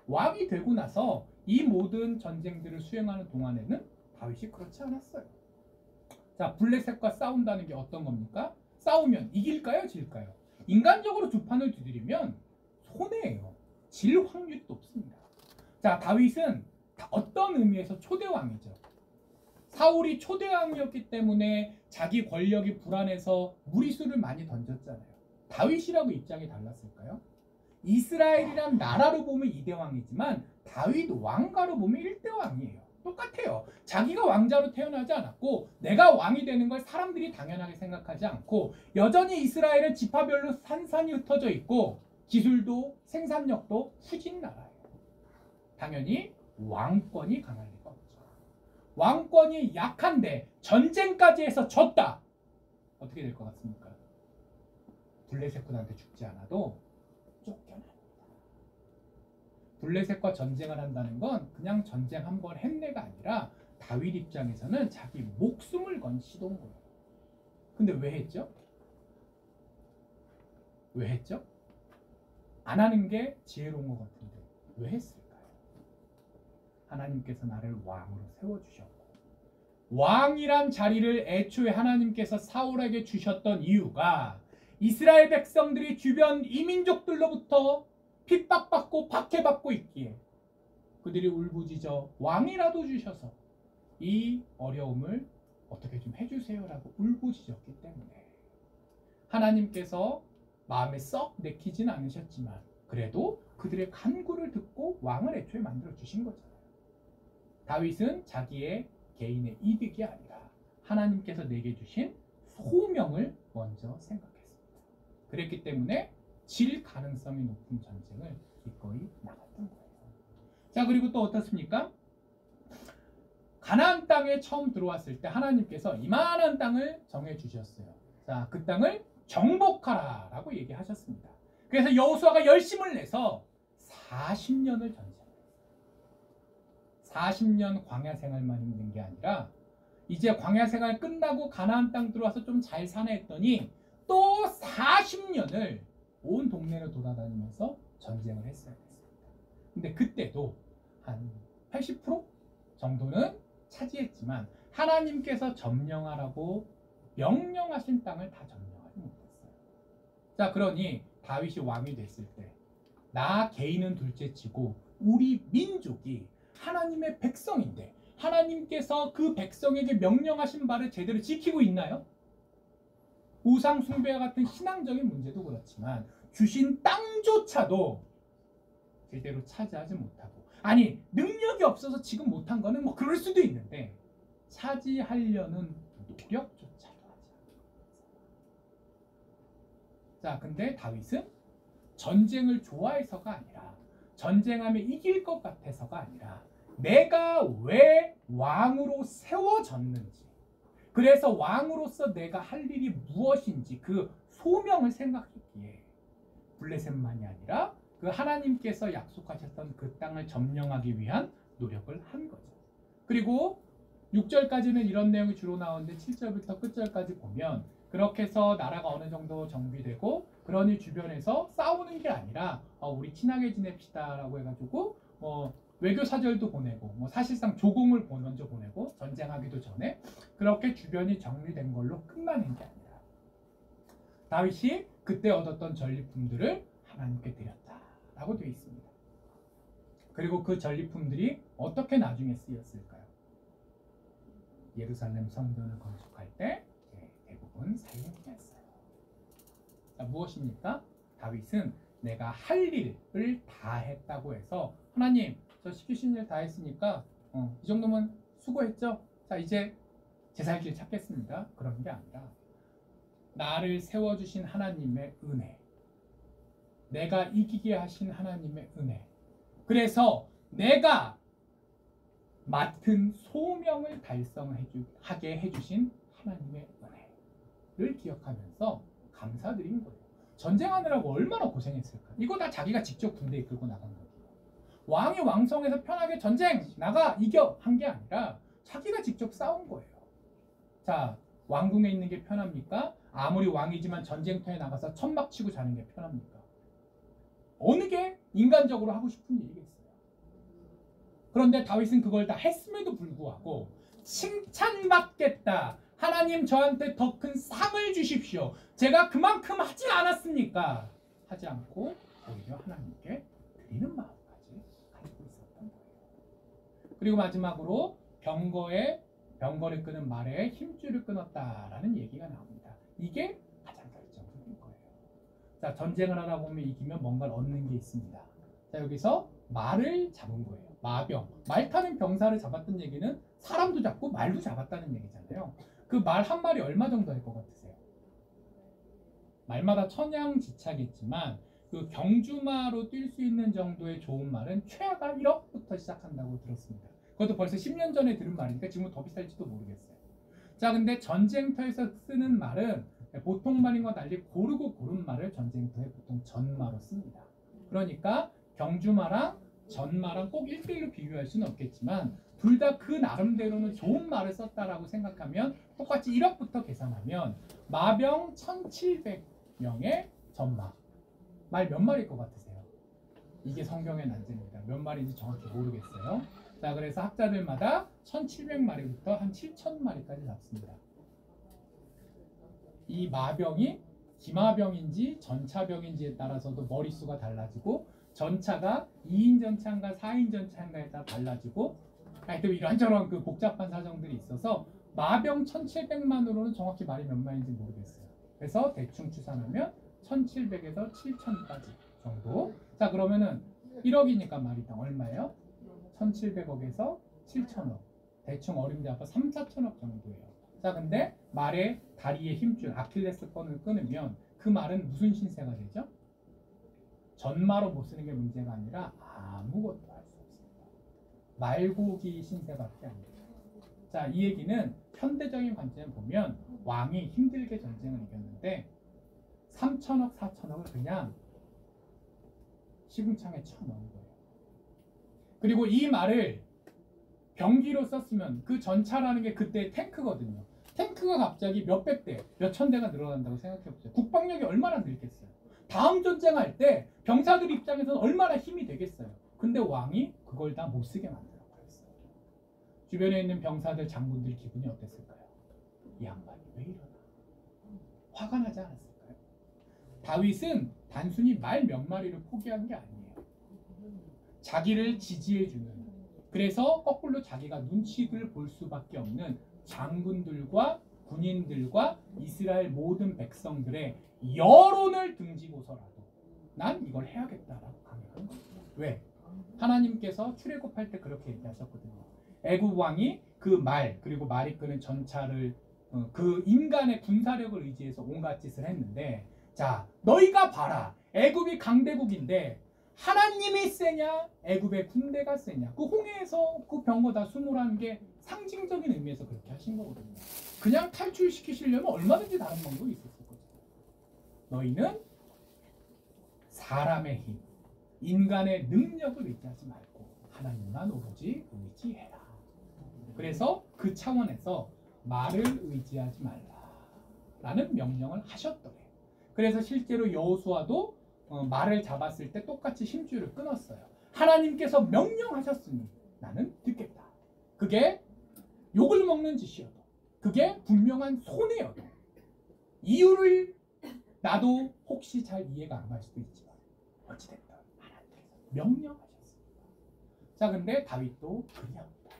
왕이 되고 나서 이 모든 전쟁들을 수행하는 동안에는 다윗이 그렇지 않았어요. 자, 블레셋과 싸운다는 게 어떤 겁니까? 싸우면 이길까요? 질까요? 인간적으로 두 판을 두드리면 손해예요. 질 확률이 높습니다. 자, 다윗은 어떤 의미에서 초대왕이죠. 사울이 초대왕이었기 때문에 자기 권력이 불안해서 무리수를 많이 던졌잖아요. 다윗이라고 입장이 달랐을까요? 이스라엘이란 나라로 보면 2대 왕이지만 다윗 왕가로 보면 1대 왕이에요. 똑같아요. 자기가 왕자로 태어나지 않았고 내가 왕이 되는 걸 사람들이 당연하게 생각하지 않고 여전히 이스라엘은 지파별로 산산이 흩어져 있고 기술도 생산력도 후진 나라예요. 당연히 왕권이 강할 리가 없죠. 왕권이 약한데 전쟁까지 해서 졌다. 어떻게 될 것 같습니까? 블레셋군한테 죽지 않아도 쫓겨납니다. 블레셋과 전쟁을 한다는 건 그냥 전쟁 한 번 했네가 아니라 다윗 입장에서는 자기 목숨을 건 시도인 거예요. 근데 왜 했죠? 왜 했죠? 안 하는 게 지혜로운 것 같은데 왜 했을까요? 하나님께서 나를 왕으로 세워주셨고 왕이란 자리를 애초에 하나님께서 사울에게 주셨던 이유가 이스라엘 백성들이 주변 이민족들로부터 핍박받고 박해받고 있기에 그들이 울부짖어 왕이라도 주셔서 이 어려움을 어떻게 좀 해주세요라고 울부짖었기 때문에 하나님께서 마음에 썩 내키진 않으셨지만 그래도 그들의 간구를 듣고 왕을 애초에 만들어 주신 거잖아요. 다윗은 자기의 개인의 이득이 아니라 하나님께서 내게 주신 소명을 먼저 생각했습니다. 그랬기 때문에 질 가능성이 높은 전쟁을 기꺼이 나갔던 거예요. 자, 그리고 또 어떻습니까? 가나안 땅에 처음 들어왔을 때 하나님께서 이만한 땅을 정해 주셨어요. 자, 그 땅을 정복하라라고 얘기하셨습니다. 그래서 여호수아가 열심을 내서 40년을 전쟁했어요. 40년 광야 생활만 힘든 게 아니라 이제 광야 생활 끝나고 가나안 땅 들어와서 좀 잘 사나 했더니 또 40년을 온 동네를 돌아다니면서 전쟁을 했어야 됐습니다. 근데 그때도 한 80% 정도는 차지했지만 하나님께서 점령하라고 명령하신 땅을 다 점령하지 못했어요. 자, 그러니 다윗이 왕이 됐을 때 나 개인은 둘째치고 우리 민족이 하나님의 백성인데 하나님께서 그 백성에게 명령하신 바를 제대로 지키고 있나요? 우상 숭배와 같은 신앙적인 문제도 그렇지만 주신 땅조차도 제대로 차지하지 못하고 아니 능력이 없어서 지금 못한 거는 뭐 그럴 수도 있는데 차지하려는 노력조차도 하지 않습니다. 자, 근데 다윗은 전쟁을 좋아해서가 아니라 전쟁하면 이길 것 같아서가 아니라 내가 왜 왕으로 세워졌는지 그래서 왕으로서 내가 할 일이 무엇인지 그 소명을 생각했기에 블레셋만이 아니라 그 하나님께서 약속하셨던 그 땅을 점령하기 위한 노력을 한 거죠. 그리고 6절까지는 이런 내용이 주로 나오는데 7절부터 끝절까지 보면 그렇게 해서 나라가 어느 정도 정비되고 그러니 주변에서 싸우는 게 아니라 우리 친하게 지냅시다 라고 해가지고 외교 사절도 보내고 사실상 조공을 먼저 보내고 전쟁하기도 전에 그렇게 주변이 정리된 걸로 끝나는 게 아니라 다윗이 그때 얻었던 전리품들을 하나님께 드렸다라고 되어 있습니다. 그리고 그 전리품들이 어떻게 나중에 쓰였을까요? 예루살렘 성전을 건축할 때 대부분 사용했어요. 자, 무엇입니까? 다윗은 내가 할 일을 다 했다고 해서 하나님 저 시키신 일 다 했으니까 이 정도면 수고했죠? 자, 이제 제 살 길 찾겠습니다. 그런 게 아니라 나를 세워주신 하나님의 은혜 내가 이기게 하신 하나님의 은혜. 그래서 내가 맡은 소명을 달성하게 해주신 하나님의 은혜를 기억하면서 감사드린 거예요. 전쟁하느라고 얼마나 고생했을까. 이거 다 자기가 직접 군대 이끌고 나간 거예요. 왕이 왕성해서 편하게 전쟁 나가 이겨 한 게 아니라 자기가 직접 싸운 거예요. 자, 왕궁에 있는 게 편합니까? 아무리 왕이지만 전쟁터에 나가서 천막 치고 자는 게 편합니까? 어느 게 인간적으로 하고 싶은 일이겠어요? 그런데 다윗은 그걸 다 했음에도 불구하고 칭찬받겠다. 하나님 저한테 더 큰 상을 주십시오. 제가 그만큼 하지 않았습니까? 하지 않고 오히려 하나님께 드리는 마음까지 가지고 있었던 거예요. 그리고 마지막으로 병거를 끄는 말에 힘줄을 끊었다라는 얘기가 나옵니다. 이게 가장 결정적인 거예요. 자, 전쟁을 하다 보면 이기면 뭔가를 얻는 게 있습니다. 자, 여기서 말을 잡은 거예요. 마병. 말 타는 병사를 잡았던 얘기는 사람도 잡고 말도 잡았다는 얘기잖아요. 그 말 한 마리 얼마 정도 할 것 같으세요? 말마다 천양지차겠지만 그 경주마로 뛸 수 있는 정도의 좋은 말은 최하가 1억부터 시작한다고 들었습니다. 그것도 벌써 10년 전에 들은 말이니까 지금은 더 비쌀지도 모르겠어요. 자, 근데 전쟁터에서 쓰는 말은 보통 말인과 달리 고르고 고른 말을 전쟁터에 보통 전마로 씁니다. 그러니까 경주마랑 전마랑 꼭 1대1로 비교할 수는 없겠지만 둘 다 그 나름대로는 좋은 말을 썼다라고 생각하면 똑같이 1억부터 계산하면 마병 1700명의 전마. 말 몇 마리일 것 같으세요? 이게 성경의 난제입니다. 몇 마리인지 정확히 모르겠어요. 자, 그래서 학자들마다 1700마리부터 한 7000마리까지 잡습니다. 이 마병이 기마병인지 전차병인지에 따라서도 머릿수가 달라지고 전차가 2인 전차인가 4인 전차인가에 따라 달라지고 하여튼 이런저런 그 복잡한 사정들이 있어서 마병 1700만으로는 정확히 말이 몇 마리인지 모르겠어요. 그래서 대충 추산하면 1700에서 7000까지 정도. 자, 그러면은 1억이니까 말이당 얼마예요? 1700억에서 7000억. 대충 어림잡아 3, 4천억 정도예요. 자, 근데 말의 다리의 힘줄 아킬레스건을 끊으면 그 말은 무슨 신세가 되죠? 전마로 못 쓰는 게 문제가 아니라 아무것도 할 수 없습니다. 말고기 신세밖에 안 돼요. 자, 이 얘기는 현대적인 관점에 보면 왕이 힘들게 전쟁을 이겼는데 3천억, 4천억을 그냥 시궁창에 쳐넣은 거예요. 그리고 이 말을 병기로 썼으면 그 전차라는 게 그때 탱크거든요. 탱크가 갑자기 몇백 대, 몇천 대가 늘어난다고 생각해보세요. 국방력이 얼마나 늘겠어요. 다음 전쟁할 때 병사들 입장에서는 얼마나 힘이 되겠어요. 근데 왕이 그걸 다 못 쓰게 만들어 버렸어요. 주변에 있는 병사들, 장군들 기분이 어땠을까요? 이 양반이 왜 이러나? 화가 나지 않았을까요? 다윗은 단순히 말 몇 마리를 포기한 게 아니에요. 자기를 지지해주는, 그래서 거꾸로 자기가 눈치를 볼 수밖에 없는 장군들과 군인들과 이스라엘 모든 백성들의 여론을 등지고서라도 난 이걸 해야겠다라고 강요한 거예요. 왜? 하나님께서 출애굽할 때 그렇게 얘기하셨거든요. 애굽 왕이 그 말, 그리고 말이 끄는 전차를 그 인간의 군사력을 의지해서 온갖 짓을 했는데, 자, 너희가 봐라. 애굽이 강대국인데 하나님이 세냐 애굽의 군대가 세냐. 그 홍해에서 그 병거 다 수몰한 게 상징적인 의미에서 그렇게 하신 거거든요. 그냥 탈출시키시려면 얼마든지 다른 방법이 있었을 거죠. 너희는 사람의 힘, 인간의 능력을 의지하지 말고 하나님만 오로지 의지해라. 그래서 그 차원에서 말을 의지하지 말라라는 명령을 하셨더래요. 그래서 실제로 여호수아도 말을 잡았을 때 똑같이 힘줄을 끊었어요. 하나님께서 명령하셨으니 나는 듣겠다. 그게 욕을 먹는 짓이어도, 그게 분명한 손해여도, 이유를 나도 혹시 잘 이해가 안 갈 수도 있지만 어찌됐든 하나님께서 명령하셨습니다. 자, 근데 다윗도 그리합니다.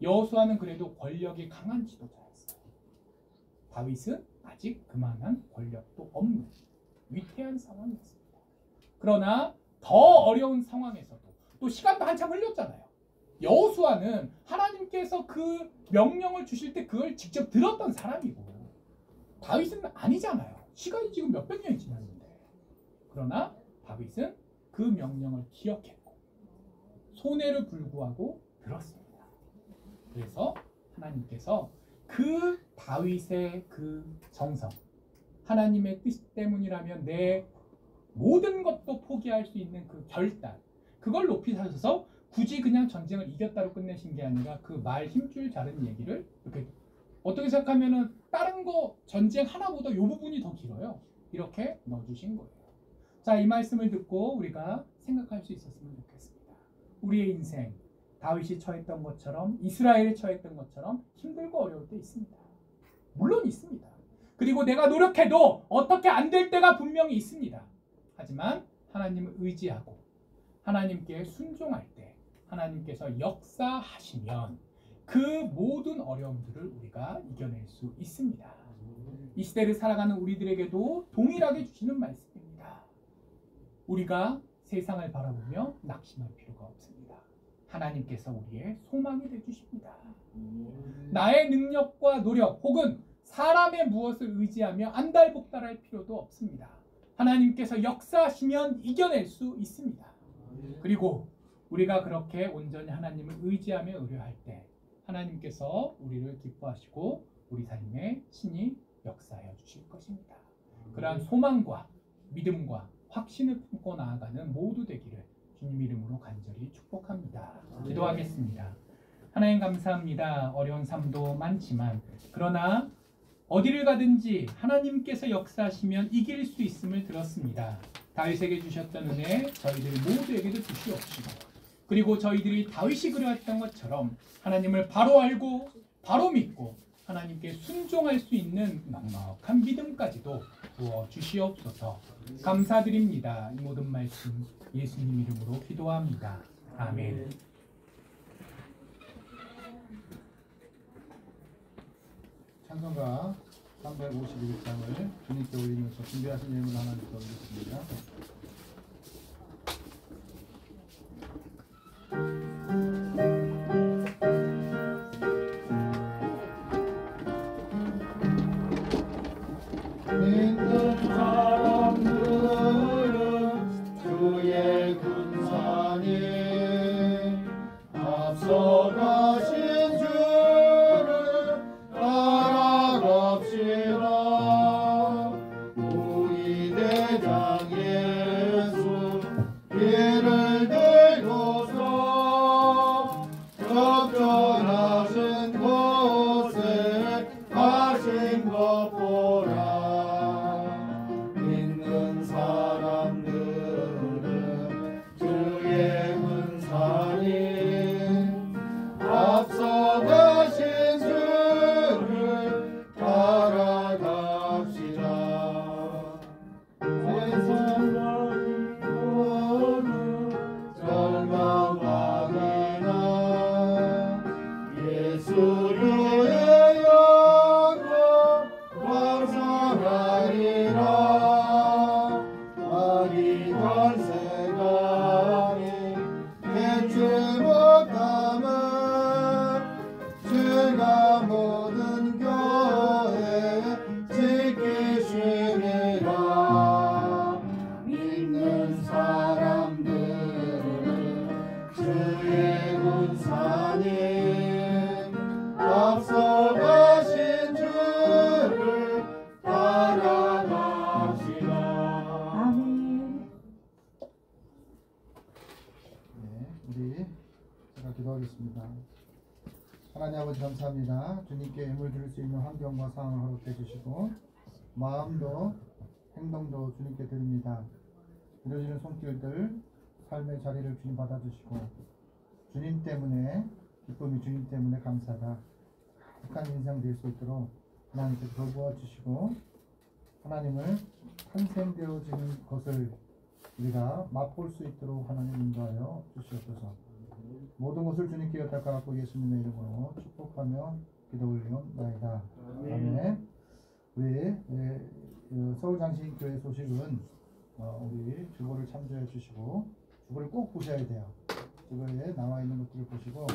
여호수아는 그래도 권력이 강한 지도자였어요. 다윗은 아직 그만한 권력도 없는 위태한 상황이었습니다. 그러나 더 어려운 상황에서도 또 시간도 한참 흘렸잖아요. 여호수아는 하나님께서 그 명령을 주실 때 그걸 직접 들었던 사람이고 다윗은 아니잖아요. 시간이 지금 몇백 년이 지났는데. 그러나 다윗은 그 명령을 기억했고 손해를 불구하고 들었습니다. 그래서 하나님께서 그 다윗의 그 정성, 하나님의 뜻 때문이라면 내 모든 것도 포기할 수 있는 그 결단, 그걸 높이 사셔서 굳이 그냥 전쟁을 이겼다로 끝내신 게 아니라 그 말 힘줄 자른 얘기를 이렇게 어떻게 생각하면은 다른 거 전쟁 하나보다 이 부분이 더 길어요. 이렇게 넣어주신 거예요. 자, 이 말씀을 듣고 우리가 생각할 수 있었으면 좋겠습니다. 우리의 인생, 다윗이 처했던 것처럼 이스라엘이 처했던 것처럼 힘들고 어려울 때 있습니다. 물론 있습니다. 그리고 내가 노력해도 어떻게 안 될 때가 분명히 있습니다. 하지만 하나님을 의지하고 하나님께 순종할 때 하나님께서 역사하시면 그 모든 어려움들을 우리가 이겨낼 수 있습니다. 이 시대를 살아가는 우리들에게도 동일하게 주시는 말씀입니다. 우리가 세상을 바라보며 낙심할 필요가 없습니다. 하나님께서 우리의 소망이 되주십니다. 나의 능력과 노력 혹은 사람의 무엇을 의지하며 안달복달할 필요도 없습니다. 하나님께서 역사하시면 이겨낼 수 있습니다. 그리고 우리가 그렇게 온전히 하나님을 의지하며 의뢰할 때 하나님께서 우리를 기뻐하시고 우리 삶에 친히 역사하여 주실 것입니다. 그러한 소망과 믿음과 확신을 품고 나아가는 모두 되기를 주님 이름으로 간절히 축복합니다. 기도하겠습니다. 하나님 감사합니다. 어려운 삶도 많지만 그러나 어디를 가든지 하나님께서 역사하시면 이길 수 있음을 들었습니다. 다윗에게 주셨던 은혜 저희들 모두에게도 주시옵시고 그리고 저희들이 다윗이 그려왔던 것처럼 하나님을 바로 알고 바로 믿고 하나님께 순종할 수 있는 넉넉한 믿음까지도 부어 주시옵소서. 감사드립니다. 이 모든 말씀 예수님 이름으로 기도합니다. 아멘. 찬송가 351장을 주님께 올리면서 준비하신 예물을 하나님께 올리겠습니다. 믿는 사람들은 주의 군사니 앞서가신 주를 따라갑시다. 우리 대장 예수 길을 들고서 적절하신 곳에 가신 것 보라. 믿는 사람들은 주의 군사니 앞서가신 주를 따라갑시다. 세상 모든 절망하기나 예수를 감사하리라. 말이 간세감이 맺지 못함은 주가 모든 교회 지키시리라. 믿는 사람들은 주의 군사니 앞서가신 주를 따라갑시다. 아멘. 네, 우리 제가 기도하겠습니다. 하나님 아버지 감사합니다. 주님께 예물 드릴 수 있는 환경과 상황을 허락해 주시고 마음도 행동도 주님께 드립니다. 이루어지는 손길들 삶의 자리를 주님 받아주시고 주님 때문에 기쁨이 주님 때문에 감사가 가득한 인생 될 수 있도록 하나님께서 돌보아 주시고 하나님을 탄생되어지는 것을 우리가 맛볼 수 있도록 하나님 인도하여 주시옵소서. 모든 것을 주님께 여탁하고 예수님의 이름으로 축복하며 기도 올리옵나이다. 아멘. 우리 서울장신교회 소식은 우리 주보를 참조해 주시고 주보를 꼭 보셔야 돼요. 주보에 나와 있는 것들을 보시고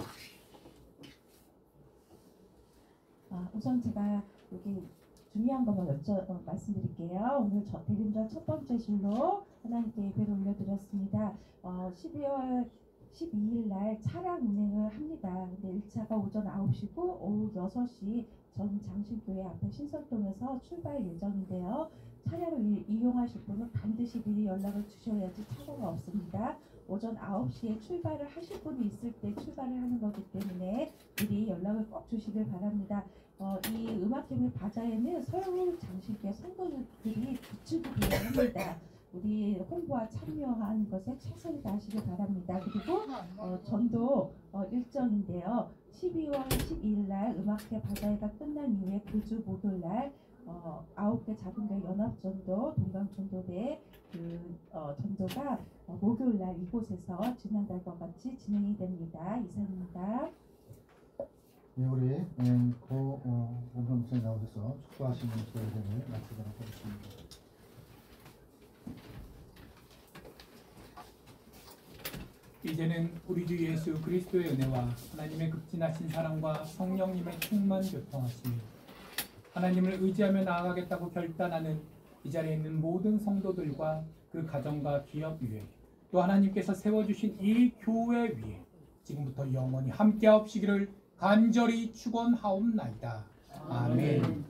우선 제가 여기 중요한 것만 말씀드릴게요. 오늘 대림절 첫 번째 줄로 하나님께 예배를 올려드렸습니다. 12월 12일 날 차량 운행을 합니다. 근데 1차가 오전 9시고 오후 6시 전 장신교회 앞에 신설동에서 출발 예정인데요. 차량을 이용하실 분은 반드시 미리 연락을 주셔야지 차고가 없습니다. 오전 9시에 출발을 하실 분이 있을 때 출발을 하는 거기 때문에 미리 연락을 꼭 주시길 바랍니다. 이 음악캠의 바자에는 서울 장신교회 성도들이 부추기를 합니다. 우리 홍보와 참여하는 것에 최선을 다하시길 바랍니다. 그리고 전도 일정인데요. 12월 12일 날 음악회 바자회가 끝난 이후에 그주 목요일 날 9개 작은 교회 연합전도 동강전도대 전도가 목요일 날 이곳에서 지난달과 같이 진행이 됩니다. 이상입니다. 네, 우리 오병수에 나오셔서 축도하시는 예배를 마치도록 하겠습니다. 이제는 우리 주 예수 그리스도의 은혜와 하나님의 극진하신 사랑과 성령님의 충만 교통하심이 하나님을 의지하며 나아가겠다고 결단하는 이 자리에 있는 모든 성도들과 그 가정과 기업 위에 또 하나님께서 세워주신 이 교회 위에 지금부터 영원히 함께하옵시기를 간절히 축원하옵나이다. 아멘.